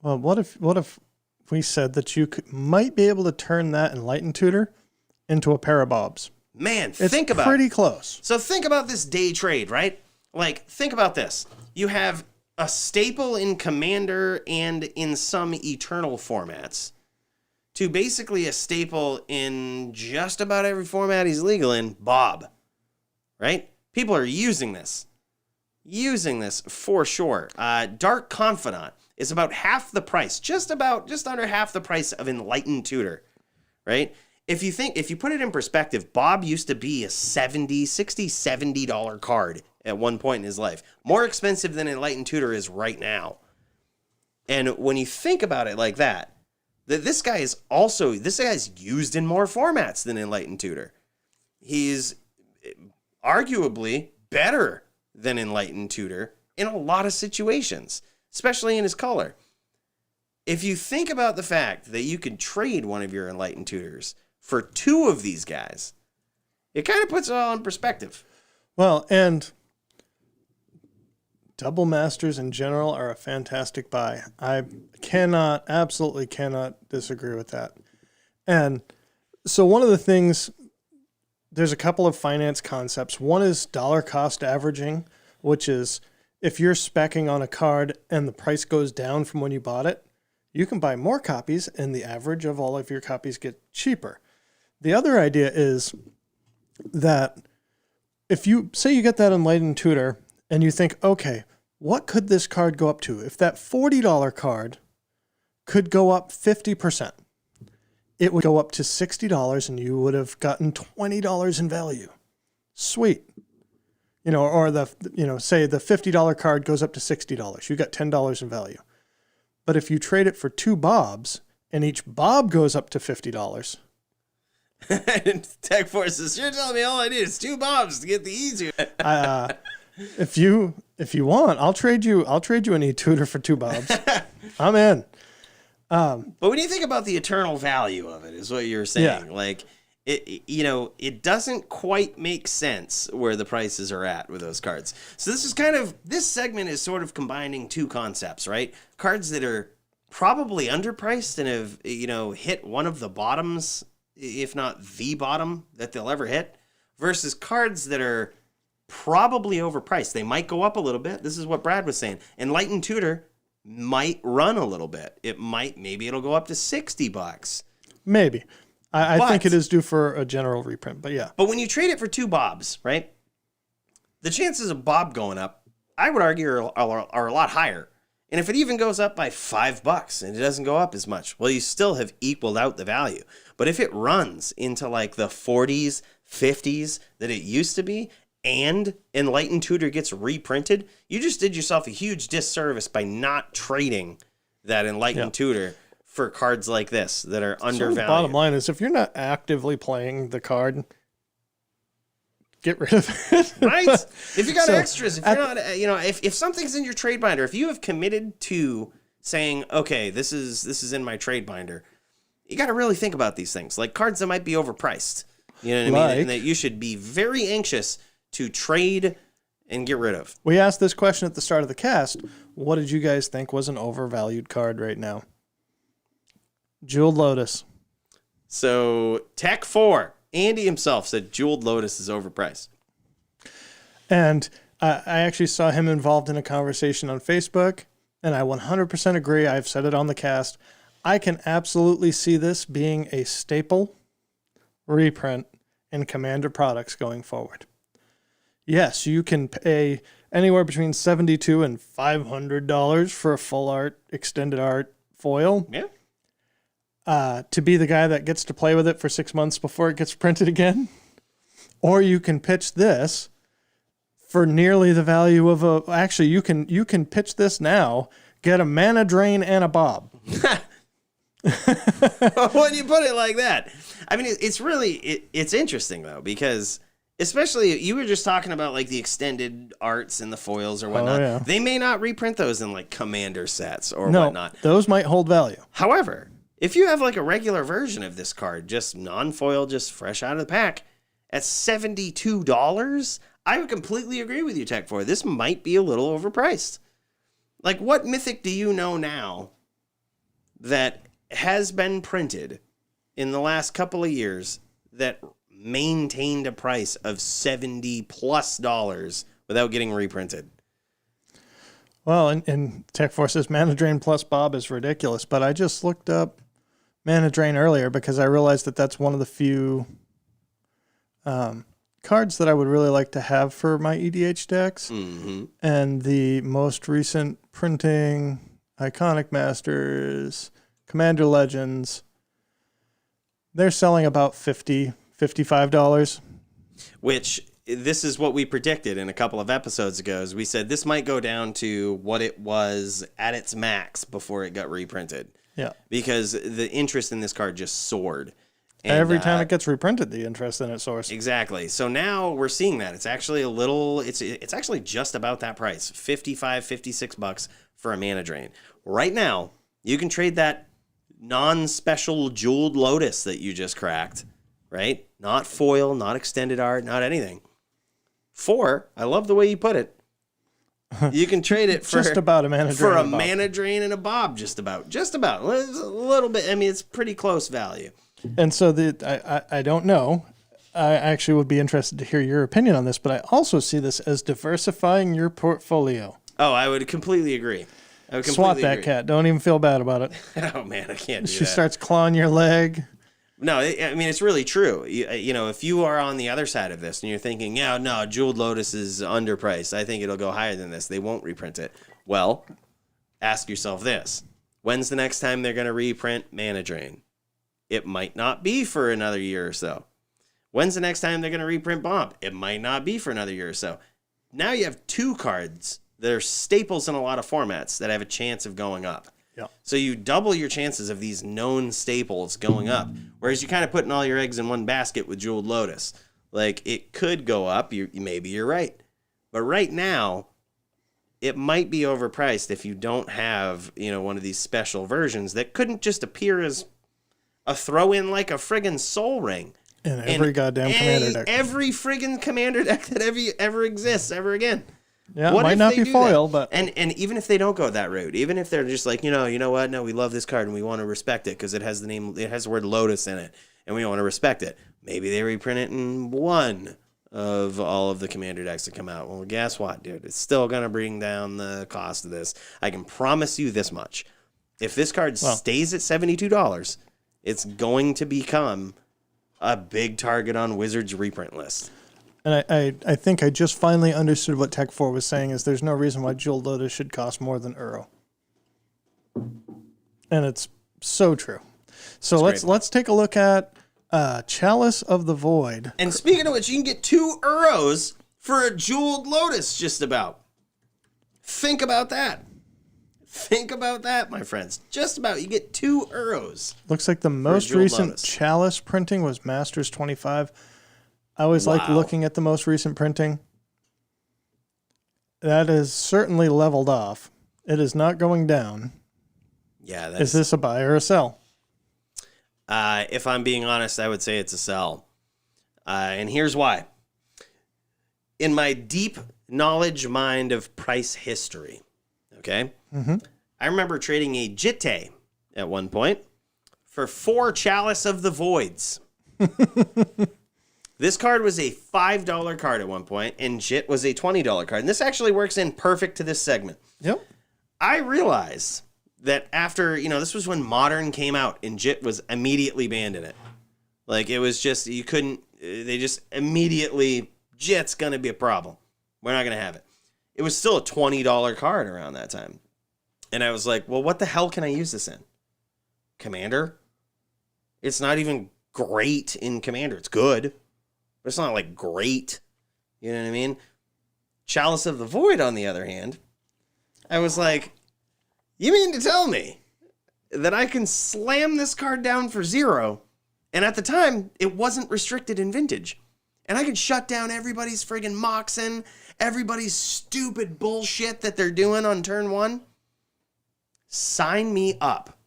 Well, what if we said that you might be able to turn that Enlightened Tutor into a pair of bobs? Man, It's think about pretty it. close. So think about this day trade, right? Like, think about this. You have a staple in Commander and in some Eternal formats to basically a staple in just about every format he's legal in, Bob, right? People are using this for sure. Dark Confidant is about half the price, just under half the price of Enlightened Tutor, right? If you put it in perspective, Bob used to be a $70 card at one point in his life. More expensive than Enlightened Tutor is right now. And when you think about it like that, this guy is used in more formats than Enlightened Tutor. He's arguably better than Enlightened Tutor in a lot of situations, especially in his color. If you think about the fact that you could trade one of your Enlightened Tutors for two of these guys, it kind of puts it all in perspective. Well, and Double Masters in general are a fantastic buy. I absolutely cannot disagree with that. And so one of the things, there's a couple of finance concepts. One is dollar cost averaging, which is if you're speccing on a card and the price goes down from when you bought it, you can buy more copies and the average of all of your copies get cheaper. The other idea is that if you say you get that Enlightened Tutor and you think, okay, what could this card go up to? If that $40 card could go up 50%, it would go up to $60 and you would have gotten $20 in value. Sweet. Or say the $50 card goes up to $60. You got $10 in value. But if you trade it for two bobs and each bob goes up to $50. Tech Forces, you're telling me all I need is two bobs to get the easier. If you want, I'll trade you an e-tutor for two bobs. I'm in. But when you think about the eternal value of it, is what you're saying. Yeah. Like it doesn't quite make sense where the prices are at with those cards. So this segment is sort of combining two concepts, right? Cards that are probably underpriced and have, hit one of the bottoms, if not the bottom that they'll ever hit, versus cards that are probably overpriced. They might go up a little bit. This is what Brad was saying. Enlightened Tutor might run a little bit. Maybe it'll go up to $60. Maybe. I think it is due for a general reprint, but yeah. But when you trade it for two bobs, right? The chances of Bob going up, I would argue, are a lot higher. And if it even goes up by $5 and it doesn't go up as much, well, you still have equaled out the value. But if it runs into like the 40s, 50s that it used to be, and Enlightened Tutor gets reprinted, you just did yourself a huge disservice by not trading that Enlightened Tutor for cards like this that are undervalued. The bottom line is, if you're not actively playing the card, get rid of it. Right? If you got extras, if you're not, if something's in your trade binder, if you have committed to saying, okay, this is in my trade binder, you got to really think about these things. Like cards that might be overpriced. You know what I mean? And that you should be very anxious to trade and get rid of. We asked this question at the start of the cast. What did you guys think was an overvalued card right now? Jeweled Lotus. So Tech 4, Andy himself said Jeweled Lotus is overpriced. And I actually saw him involved in a conversation on Facebook, and I 100% agree. I've said it on the cast. I can absolutely see this being a staple reprint in Commander products going forward. Yes, you can pay anywhere between $72 and $500 for a full art, extended art foil. Yeah. To be the guy that gets to play with it for 6 months before it gets printed again. Or you can pitch this for nearly the value of a... Actually, you can pitch this now, get a mana drain and a bob. when you put it like that. I mean, it's really, it's interesting, though, because especially you were just talking about like the extended arts and the foils or whatnot. Oh, yeah. They may not reprint those in like commander sets or No, whatnot. those might hold value. However, if you have like a regular version of this card, just non-foil, just fresh out of the pack, at $72, I would completely agree with you, Tech4. This might be a little overpriced. Like, what mythic do you know now that has been printed in the last couple of years that maintained a price of $70+ without getting reprinted? Well, and Tech Force's Mana Drain plus Bob is ridiculous, but I just looked up Mana Drain earlier because I realized that that's one of the few cards that I would really like to have for my EDH decks. Mm-hmm. And the most recent printing, Iconic Masters, Commander Legends, they're selling about $50, $55. Which, this is what we predicted in a couple of episodes ago. Is we said this might go down to what it was at its max before it got reprinted. Yeah. Because the interest in this card just soared. And, Every time it gets reprinted, the interest in it soars. Exactly. So now we're seeing that. It's actually a little, it's actually just about that price, $55, $56 for a Mana Drain. Right now, you can trade that non-special Jeweled Lotus that you just cracked, right? Not foil, not extended art, not anything. I love the way you put it. You can trade it for just about a Mana Drain for a and a Bob. Mana Drain and a Bob, just about. It's a little bit. I mean, it's pretty close value. And so I don't know. I actually would be interested to hear your opinion on this, but I also see this as diversifying your portfolio. Oh, I would completely agree. Swat that cat. Don't even feel bad about it. Oh, man, I can't do She that. starts clawing your leg. No, I mean, it's really true. You know, if you are on the other side of this and you're thinking, yeah, no, Jeweled Lotus is underpriced, I think it'll go higher than this. They won't reprint it. Well, ask yourself this. When's the next time they're going to reprint Mana Drain? It might not be for another year or so. When's the next time they're going to reprint Bomb? It might not be for another year or so. Now you have two cards that are staples in a lot of formats that have a chance of going up. Yeah. So you double your chances of these known staples going up, whereas you're kind of putting all your eggs in one basket with Jeweled Lotus. Like, it could go up. Maybe you're right. But right now, it might be overpriced if you don't have, one of these special versions that couldn't just appear as a throw-in like a friggin' Soul Ring. In every goddamn Commander deck. Every friggin' Commander deck that ever exists ever again. Yeah, it might not be foil, but... And even if they don't go that route, even if they're just like, you know what, no, we love this card and we want to respect it because it has the word Lotus in it, and we want to respect it. Maybe they reprint it in one of all of the Commander decks that come out. Well, guess what, dude? It's still going to bring down the cost of this. I can promise you this much. If this card stays at $72, it's going to become a big target on Wizards' reprint list. And I think I just finally understood what Tech 4 was saying is there's no reason why Jeweled Lotus should cost more than Uro. And it's so true. So let's take a look at Chalice of the Void. And speaking of which, you can get 2 Uros for a Jeweled Lotus just about. Think about that. Think about that, my friends. Just about. You get 2 Uros. Looks like the most recent Lotus. Chalice printing was Masters 25. I always like looking at the most recent printing. That is certainly leveled off. It is not going down. Yeah. Is this a buy or a sell? If I'm being honest, I would say it's a sell. And here's why. In my deep knowledge mind of price history, okay? Mm-hmm. I remember trading a Jitte at one point for 4 Chalice of the Voids. This card was a $5 card at one point, and Jit was a $20 card. And this actually works in perfect to this segment. Yep. I realized that after, this was when Modern came out, and Jit was immediately banned in it. Like, it was just, they just immediately, Jit's going to be a problem. We're not going to have it. It was still a $20 card around that time. And I was like, well, what the hell can I use this in? Commander? It's not even great in Commander. It's good. But it's not like great. You know what I mean? Chalice of the Void, on the other hand, I was like, you mean to tell me that I can slam this card down for 0. And at the time, it wasn't restricted in Vintage. And I could shut down everybody's friggin' Moxen, everybody's stupid bullshit that they're doing on turn 1. Sign me up.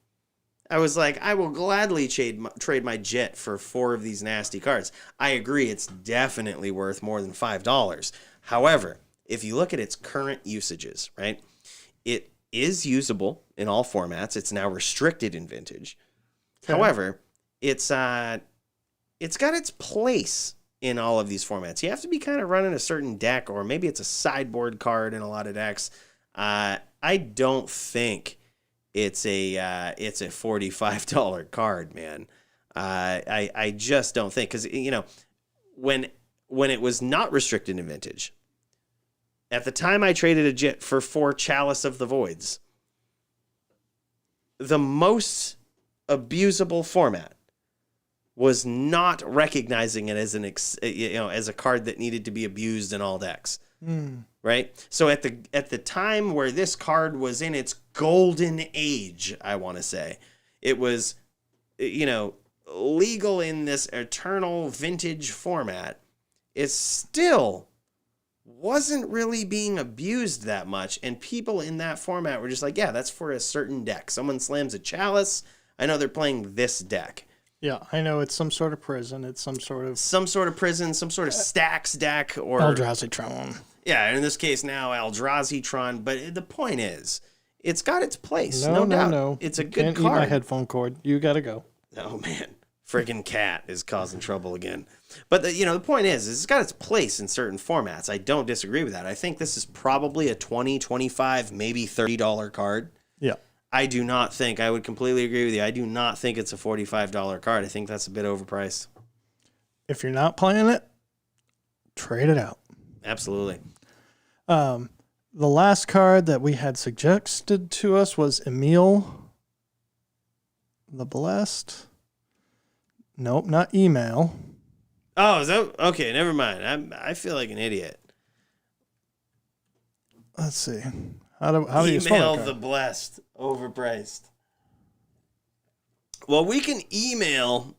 I was like, I will gladly trade my Jet for 4 of these nasty cards. I agree, it's definitely worth more than $5. However, if you look at its current usages, right, it is usable in all formats. It's now restricted in Vintage. Okay. However, it's got its place in all of these formats. You have to be kind of running a certain deck, or maybe it's a sideboard card in a lot of decks. I don't think it's a $45 card, man. I just don't think, because when it was not restricted in Vintage, at the time I traded a Jit for 4 Chalice of the Voids, the most abusable format was not recognizing it as as a card that needed to be abused in all decks. Right? So at the time where this card was in its golden age, I want to say, it was legal in this eternal Vintage format, it still wasn't really being abused that much, and people in that format were just like, yeah, that's for a certain deck. Someone slams a Chalice, I know they're playing this deck. Yeah, I know it's some sort of prison. It's some sort of prison, some sort of stacks deck, or Eldrazi-tron. Yeah, in this case now Eldrazi-tron. But the point is, it's got its place. No doubt. No. It's a good card. Eat my headphone cord. You got to go. Oh man, friggin' cat is causing trouble again. But the point is it's got its place in certain formats. I don't disagree with that. I think this is probably a $20, $25, maybe $30 card. Yeah. I do not think, I would completely agree with you, I do not think it's a $45 card. I think that's a bit overpriced. If you're not playing it, trade it out. Absolutely. The last card that we had suggested to us was Emil the Blessed. Nope, not email. Oh, is that okay? Never mind. I feel like an idiot. Let's see. How do you spell Email the the Blessed, overpriced. Well, we can email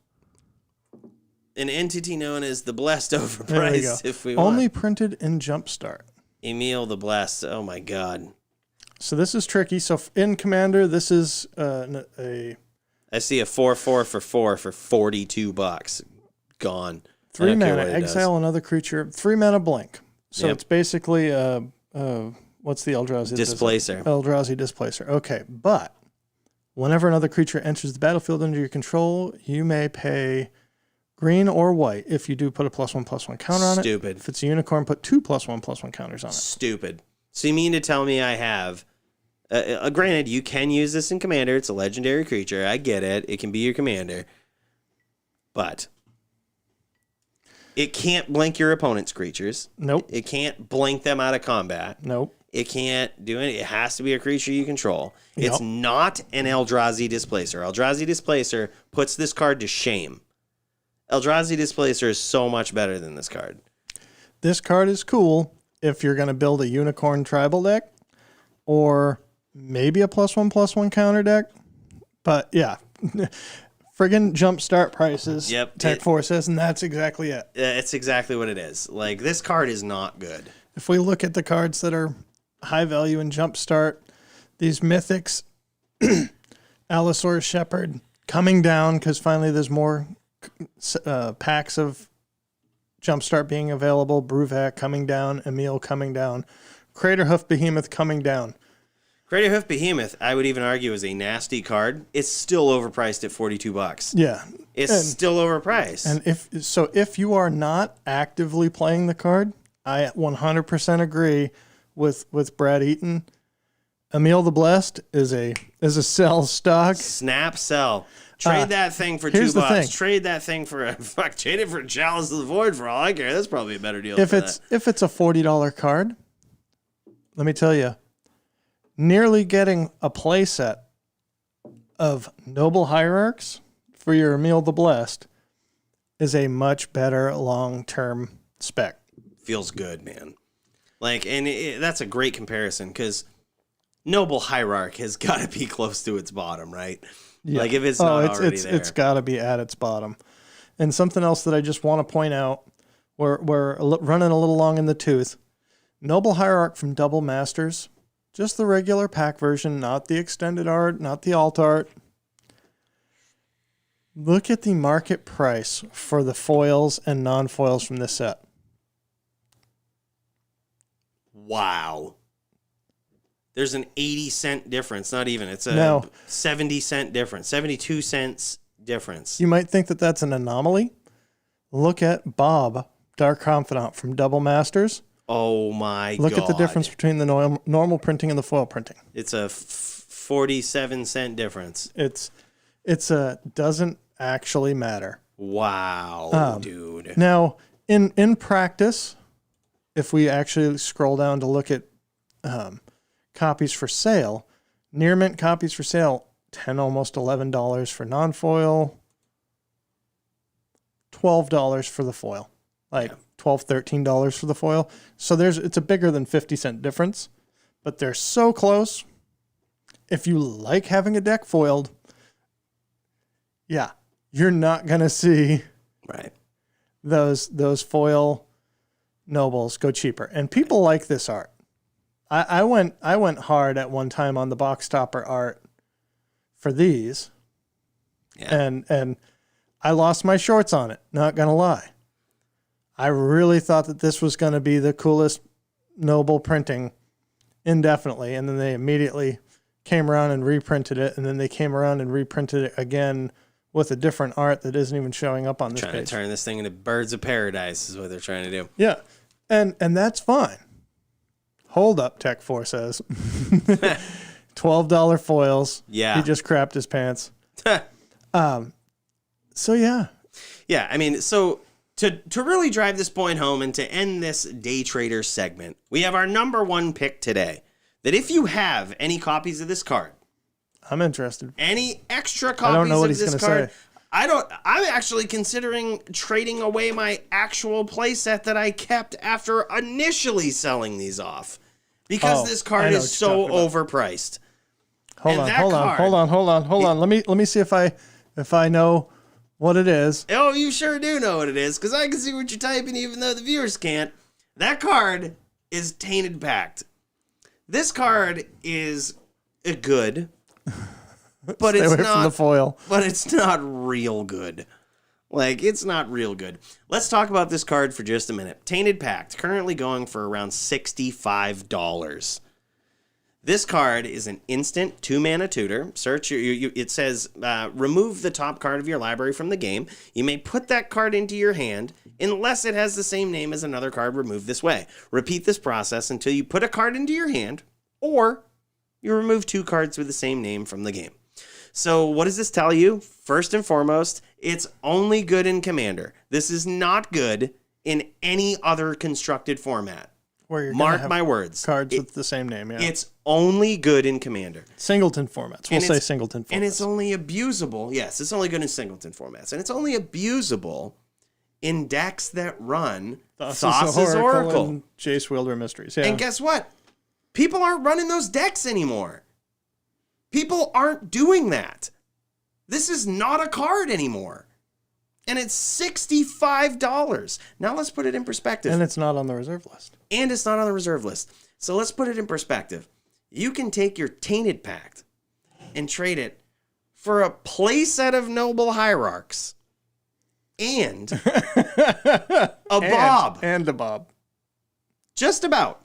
an entity known as the Blessed overpriced if we want. Only printed in Jumpstart. Emil the Blessed. Oh my God. So this is tricky. So in Commander, this is a. I see a 4/4 for 4 for $42. Gone. 3 mana, exile another creature. 3 mana blank. So it's basically what's the Eldrazi? Displacer. Eldrazi Displacer. Okay, but whenever another creature enters the battlefield under your control, you may pay green or white. If you do, put a +1/+1 counter on it. Stupid. If it's a unicorn, put 2 +1/+1 counters on it. Stupid. So you mean to tell me I have... granted, you can use this in Commander. It's a legendary creature. I get it. It can be your commander. But it can't blink your opponent's creatures. Nope. It can't blink them out of combat. Nope. It can't do it. It has to be a creature you control. Yep. It's not an Eldrazi Displacer. Eldrazi Displacer puts this card to shame. Eldrazi Displacer is so much better than this card. This card is cool if you're going to build a unicorn tribal deck or maybe a +1/+1 counter deck. But yeah, friggin' Jumpstart prices. Yep. Tech Force says, and that's exactly it. It's exactly what it is. Like, this card is not good. If we look at the cards that are high value in Jumpstart, these Mythics, Allosaurus Shepherd, coming down because finally there's more packs of Jumpstart being available. Bruvac coming down. Emil coming down. Craterhoof Behemoth coming down. Craterhoof Behemoth, I would even argue, is a nasty card. It's still overpriced at $42. Yeah. It's still overpriced. And if you are not actively playing the card, I 100% agree with Brad Eaton. Emil the Blessed is a sell stock. Snap sell. Trade that thing for $2. Trade that thing for trade it for Chalice of the Void for all I care. That's probably a better deal. If it's a $40 card, let me tell you, nearly getting a playset of Noble Hierarchs for your Emil the Blessed is a much better long-term spec. Feels good, man. Like, and that's a great comparison because Noble Hierarch has got to be close to its bottom, right? Yeah. Like if it's not already there. It's got to be at its bottom. And something else that I just want to point out, we're running a little long in the tooth. Noble Hierarch from Double Masters, just the regular pack version, not the extended art, not the alt art. Look at the market price for the foils and non-foils from this set. Wow. There's an 80-cent difference. Not even. It's a 70-cent difference. 72 cents difference. You might think that that's an anomaly. Look at Bob, Dark Confidant from Double Masters. Oh my God. Look at the difference between the normal printing and the foil printing. It's a 47-cent difference. It's doesn't actually matter. Wow, dude. Now, in practice, if we actually scroll down to look at copies for sale, near mint copies for sale, $10, almost $11 for non-foil, $12 for the foil. Like $12, $13 for the foil. So it's a bigger than 50-cent difference, but they're so close. If you like having a deck foiled, yeah, you're not going to see those foil nobles go cheaper. And people like this art. I went hard at one time on the box topper art for these. Yeah. And I lost my shorts on it, not going to lie. I really thought that this was going to be the coolest noble printing indefinitely, and then they immediately came around and reprinted it, and then they came around and reprinted it again with a different art that isn't even showing up on this page. Trying to turn this thing into Birds of Paradise is what they're trying to do. Yeah, and that's fine. Hold up, Tech 4 says. $12 foils. Yeah. He just crapped his pants. So, yeah. Yeah, I mean, so to really drive this point home and to end this Day Trader segment, we have our number one pick today. That if you have any copies of this card, I'm interested. Any extra copies of this card, say. I'm actually considering trading away my actual playset that I kept after initially selling these off. Because this card is so overpriced. Hold on. Let me see if I know what it is. Oh, you sure do know what it is, because I can see what you're typing even though the viewers can't. That card is Tainted Pact. This card is good, but Stay it's away not from the foil. But it's not real good. Like, it's not real good. Let's talk about this card for just a minute. Tainted Pact, currently going for around $65. This card is an instant 2-mana tutor. Search it says remove the top card of your library from the game. You may put that card into your hand unless it has the same name as another card removed this way. Repeat this process until you put a card into your hand or you remove 2 cards with the same name from the game. So what does this tell you? First and foremost, it's only good in Commander. This is not good in any other constructed format. Where you're Mark my words. Cards with the same name, yeah. It's only good in Commander. Singleton formats. We'll say singleton formats. And it's only abusable. Yes, it's only good in singleton formats. And it's only abusable in decks that run Thassa's Oracle. And Jace Wielder Mysteries. Yeah. And guess what? People aren't running those decks anymore. People aren't doing that. This is not a card anymore. And it's $65. Now let's put it in perspective. And it's not on the reserve list. And it's not on the reserve list. So let's put it in perspective. You can take your Tainted Pact and trade it for a playset of Noble Hierarchs and a Bob. And a Bob. Just about.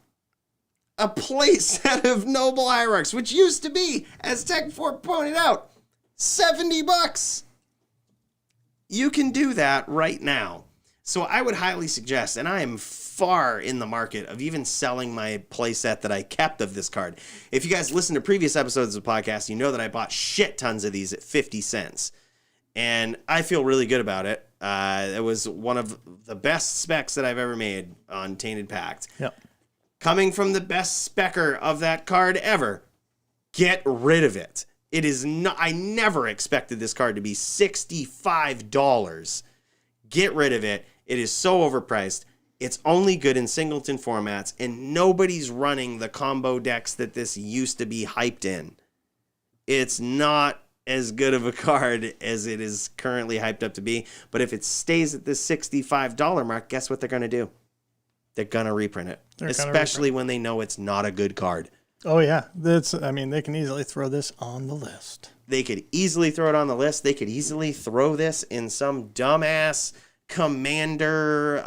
A playset of Noble Hierarchs, which used to be, as Tech4 pointed out, $70. You can do that right now. So I would highly suggest, and I am far in the market of even selling my playset that I kept of this card. If you guys listen to previous episodes of the podcast, you know that I bought shit tons of these at 50 cents. And I feel really good about it. It was one of the best specs that I've ever made on Tainted Pact. Yep. Coming from the best specker of that card ever, get rid of it. It is not. I never expected this card to be $65. Get rid of it. It is so overpriced. It's only good in singleton formats, and nobody's running the combo decks that this used to be hyped in. It's not as good of a card as it is currently hyped up to be, but if it stays at this $65 mark, guess what they're going to do? They're going to reprint it, especially when they know it's not a good card. Oh, yeah. They can easily throw this on the list. They could easily throw it on the list. They could easily throw this in some dumbass Commander,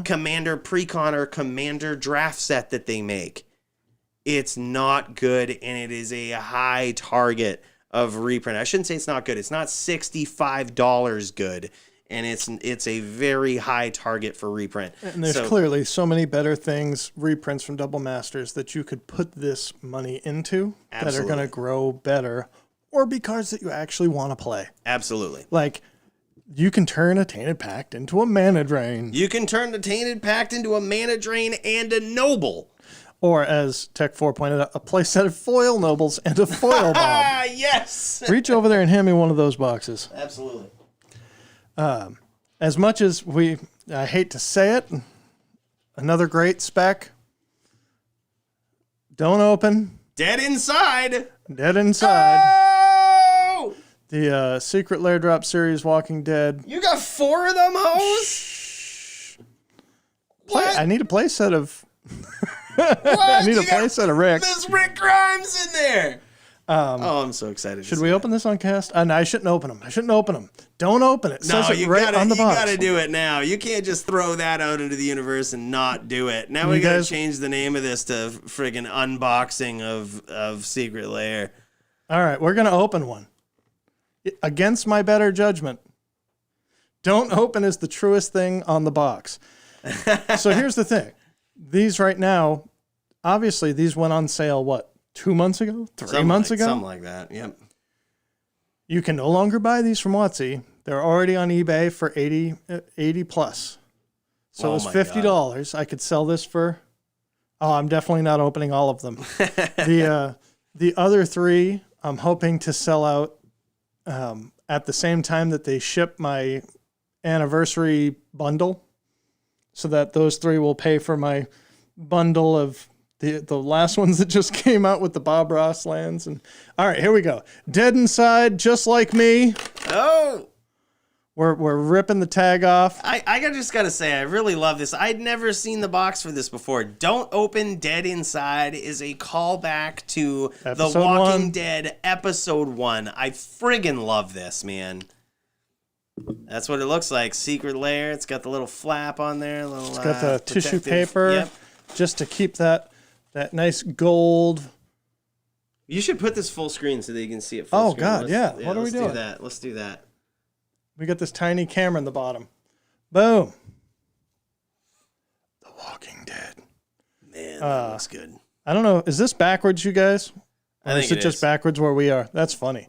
Commander Precon or Commander draft set that they make. It's not good, and it is a high target of reprint. I shouldn't say it's not good. It's not $65 good, and it's a very high target for reprint. And there's clearly so many better things, reprints from Double Masters, that you could put this money into that are going to grow better, or be cards that you actually want to play. Absolutely. Like, you can turn a Tainted Pact into a Mana Drain. You can turn the Tainted Pact into a Mana Drain and a Noble. Or, as Tech4 pointed out, a playset of foil Nobles and a foil Bob. Yes! Reach over there and hand me one of those boxes. Absolutely. As much as I hate to say it, another great spec. Don't open. Dead inside. Dead inside. Oh! The Secret Lair Drop Series Walking Dead. You got 4 of them, hoes? I need a playset of... What? I need a playset of Rick. There's Rick Grimes in there. I'm so excited. Should we open this on cast? No, I shouldn't open them. Don't open it. No, says it right on the box. You gotta do it now. You can't just throw that out into the universe and not do it. Now we gotta change the name of this to friggin' unboxing of Secret Lair. All right, we're gonna open one. Against my better judgment, don't open is the truest thing on the box. So here's the thing. These right now, obviously these went on sale, 2 months ago? 3 months ago? Something like that, yep. You can no longer buy these from WotC. They're already on eBay for 80 plus. So it was $50. God. I could sell this for... Oh, I'm definitely not opening all of them. The other 3, I'm hoping to sell out at the same time that they ship my anniversary bundle, so that those 3 will pay for my bundle of the last ones that just came out with the Bob Ross lands. And all right, here we go. Dead inside, just like me. Oh, we're ripping the tag off. I just gotta say, I really love this. I'd never seen the box for this before. Don't Open Dead Inside is a callback to the Walking Dead episode 1. I friggin' love this, man. That's what it looks like. Secret Lair. It's got the little flap on there. It's got the tissue paper, just to keep that nice gold. You should put this full screen so that you can see it full screen. Oh, God, yeah. What are we doing? Let's do that. We got this tiny camera in the bottom. Boom. The Walking Dead. Man, that looks good. I don't know. Is this backwards, you guys? Or I think is it just backwards where we are? That's funny.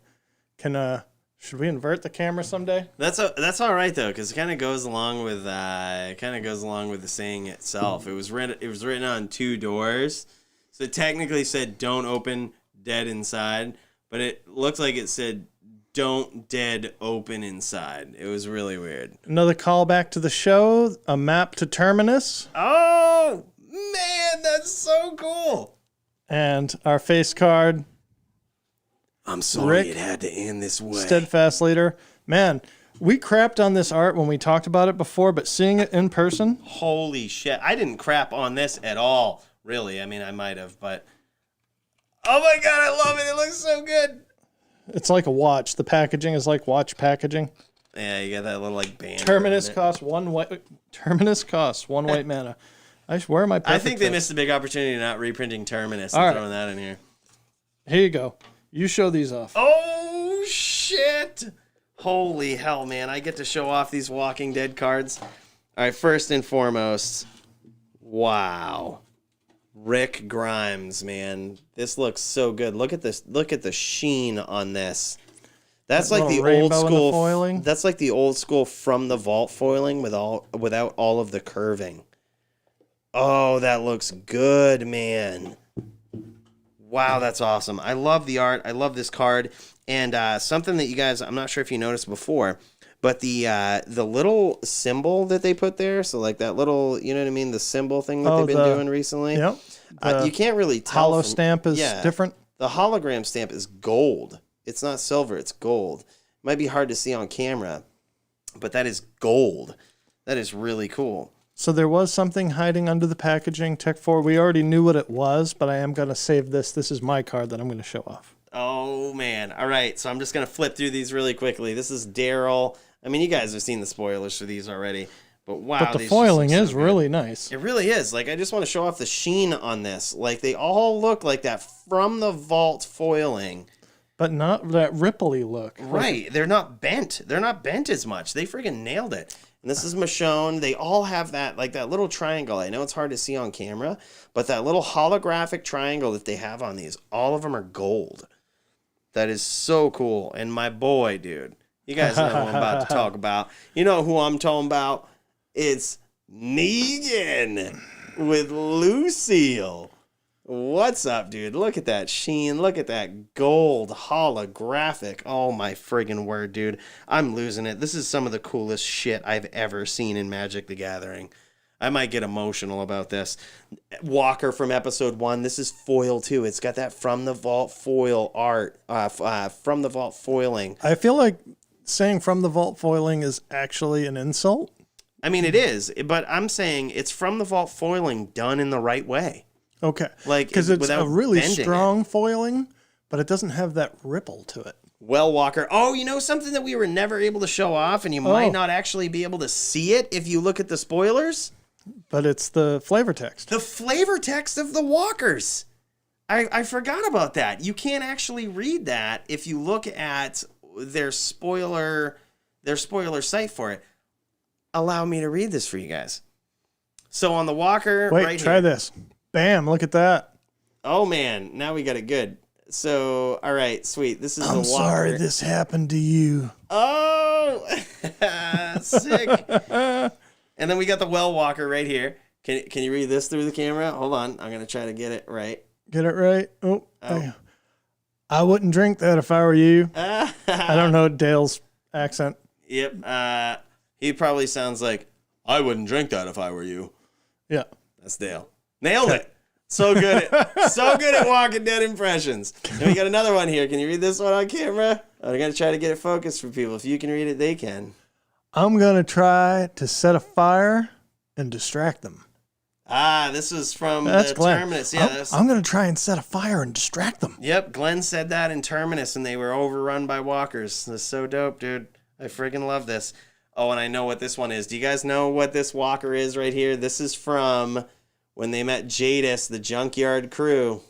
Should we invert the camera someday? That's all right though, because it kind of goes along with the saying itself. It was written on 2 doors, so it technically said "Don't open dead inside," but it looked like it said "Don't dead open inside." It was really weird. Another callback to the show, a map to Terminus. Oh man, that's so cool! And our face card. I'm sorry Rick, it had to end this way. Steadfast leader. Man, we crapped on this art when we talked about it before, but seeing it in person. Holy shit. I didn't crap on this at all, really. I mean, I might have, but... Oh my God, I love it. It looks so good. It's like a watch. The packaging is like watch packaging. Yeah, you got that little like band. Terminus costs one white mana. Where am I? I think they missed a big opportunity not reprinting Terminus and throwing that in here. Here you go. You show these off. Oh, shit. Holy hell, man. I get to show off these Walking Dead cards. All right, first and foremost, wow. Rick Grimes, man. This looks so good. Look at this. Look at the sheen on this. That's like the old school foiling. That's like the old school From the Vault foiling without all of the curving. Oh, that looks good, man. Wow, that's awesome. I love the art. I love this card. And something that you guys, I'm not sure if you noticed before, But the little symbol that they put there, so like that little, you know what I mean, the symbol thing that they've been doing recently. Yep. You can't really tell. Hollow stamp is different. The hologram stamp is gold. It's not silver. It's gold. It might be hard to see on camera, but that is gold. That is really cool. So there was something hiding under the packaging. Tech 4, we already knew what it was, but I am going to save this. This is my card that I'm going to show off. Oh, man. All right, so I'm just going to flip through these really quickly. This is Daryl. I mean, you guys have seen the spoilers for these already, but wow. But the foiling is really nice. It really is. Like, I just want to show off the sheen on this. Like, they all look like that from the vault foiling. But not that ripply look. Right. They're not bent. They're not bent as much. They friggin' nailed it. And this is Michonne. They all have that, like that little triangle. I know it's hard to see on camera, but that little holographic triangle that they have on these, all of them are gold. That is so cool. And my boy, dude, you guys know who I'm about to talk about. You know who I'm talking about? It's Negan with Lucille. What's up, dude? Look at that sheen. Look at that gold holographic. Oh, my friggin' word, dude. I'm losing it. This is some of the coolest shit I've ever seen in Magic the Gathering. I might get emotional about this. Walker from episode 1. This is foil, too. It's got that from the vault foil art. From the vault foiling. I feel like saying from the vault foiling is actually an insult. I mean, it is. But I'm saying it's from the vault foiling done in the right way. Okay. Like, because it's a really strong it. Foiling, but it doesn't have that ripple to it. Well, Walker. Oh, you know something that we were never able to show off, and you might not actually be able to see it if you look at the spoilers? But it's the flavor text. The flavor text of the Walkers. I forgot about that. You can't actually read that if you look at their spoiler site for it. Allow me to read this for you guys. So on the Walker, wait, try this. Bam, look at that. Oh, man. Now we got it good. So, all right, sweet. This is the Walker. I'm sorry this happened to you. Oh, sick. And then we got the Well Walker right here. Can you read this through the camera? Hold on. I'm going to try to get it right. Get it right? Oh. I wouldn't drink that if I were you. I don't know Dale's accent. Yep. He probably sounds like, I wouldn't drink that if I were you. Yeah. That's Dale. Nailed it. So good at Walking Dead impressions. And we got another one here. Can you read this one on camera? I'm going to try to get it focused for people. If you can read it, they can. I'm going to try to set a fire and distract them. This is from That's the Glenn. Terminus. Yeah, I'm going to try and set a fire and distract them. Yep, Glenn said that in Terminus, and they were overrun by walkers. That's so dope, dude. I friggin' love this. Oh, and I know what this one is. Do you guys know what this walker is right here? This is from when they met Jadis, the Junkyard Crew.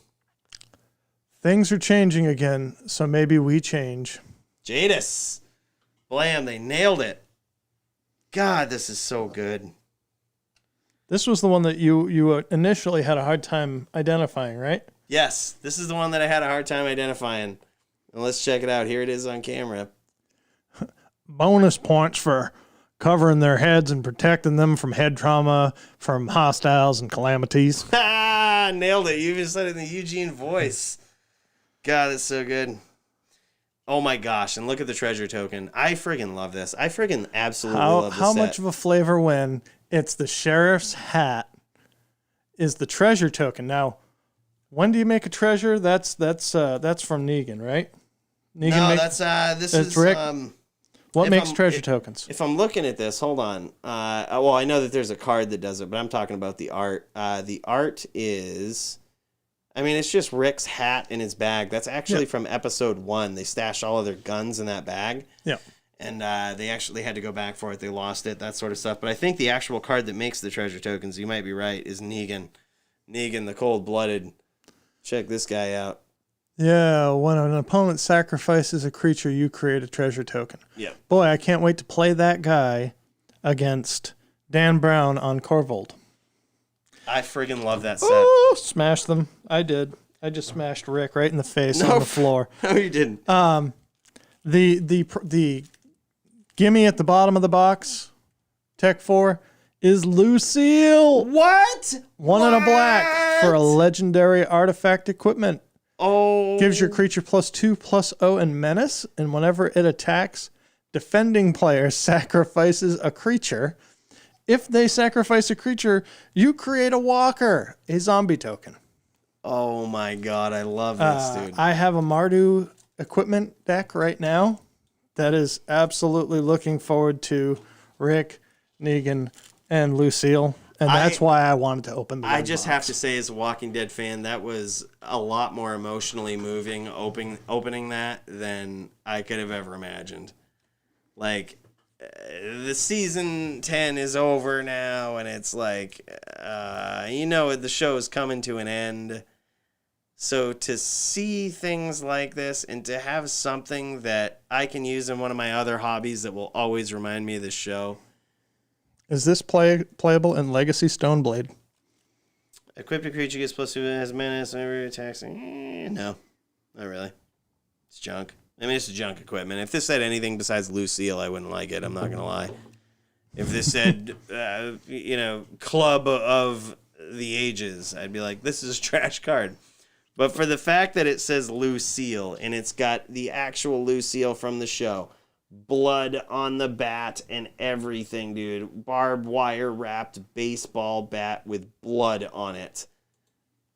Things are changing again, so maybe we change. Jadis. Blam, they nailed it. God, this is so good. This was the one that you initially had a hard time identifying, right? Yes, this is the one that I had a hard time identifying. And let's check it out. Here it is on camera. Bonus points for covering their heads and protecting them from head trauma, from hostiles and calamities. Ah, nailed it. You even said it in the Eugene voice. God, that's so good. Oh my gosh, and look at the treasure token. I friggin' love this. I friggin' absolutely love this How set. much of a flavor when it's the sheriff's hat is the treasure token. Now, when do you make a treasure? That's from Negan, right? Negan this is Rick. What makes treasure tokens? If I'm looking at this, hold on. Well, I know that there's a card that does it, but I'm talking about the art. The art is, I mean, it's just Rick's hat in his bag. That's actually from episode 1. They stashed all of their guns in that bag. Yeah. And they actually had to go back for it. They lost it, that sort of stuff. But I think the actual card that makes the treasure tokens, you might be right, is Negan. Negan, the cold-blooded. Check this guy out. Yeah, when an opponent sacrifices a creature, you create a treasure token. Yeah. Boy, I can't wait to play that guy against Dan Brown on Corvold. I friggin' love that set. Oh, smash them. I did. I just smashed Rick right in the face on the floor. No, you didn't. The gimme at the bottom of the box, Tech 4, is Lucille. What? One in a black for a legendary artifact equipment. Oh. Gives your creature +2/+0 and menace, and whenever it attacks, defending player sacrifices a creature. If they sacrifice a creature, you create a walker, a zombie token. Oh my god, I love this, dude. I have a Mardu equipment deck right now that is absolutely looking forward to Rick, Negan, and Lucille. And that's why I wanted to open the I just have to say, as a Walking Dead fan, that was a lot more emotionally moving opening that than I could have ever imagined. Like, the season 10 is over now, and it's like, the show is coming to an end. So to see things like this and to have something that I can use in one of my other hobbies that will always remind me of this show. Is this playable in Legacy Stoneblade? Equipped a creature gets +2 as menace whenever it attacks. No, not really. It's junk. I mean, it's junk equipment. If this said anything besides Lucille, I wouldn't like it. I'm not going to lie. If this said, Club of the Ages, I'd be like, this is a trash card. But for the fact that it says Lucille and it's got the actual Lucille from the show, blood on the bat and everything, dude. Barbed wire wrapped baseball bat with blood on it.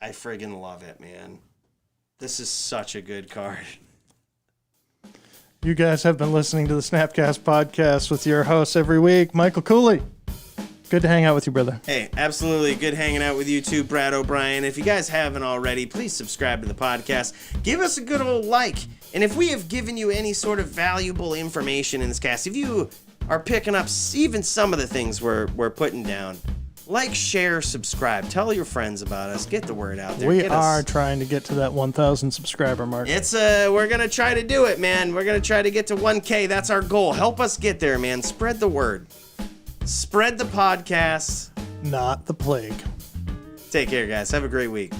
I friggin' love it, man. This is such a good card. You guys have been listening to the SnapCast podcast with your host every week, Michael Cooley. Good to hang out with you, brother. Hey, absolutely good hanging out with you too, Brad O'Brien. If you guys haven't already, please subscribe to the podcast. Give us a good old like. And if we have given you any sort of valuable information in this cast, if you are picking up even some of the things we're putting down, like, share, subscribe. Tell your friends about us. Get the word out there. We are trying to get to that 1,000 subscriber mark. We're going to try to do it, man. We're going to try to get to 1K. That's our goal. Help us get there, man. Spread the word. Spread the podcast. Not the plague. Take care, guys. Have a great week.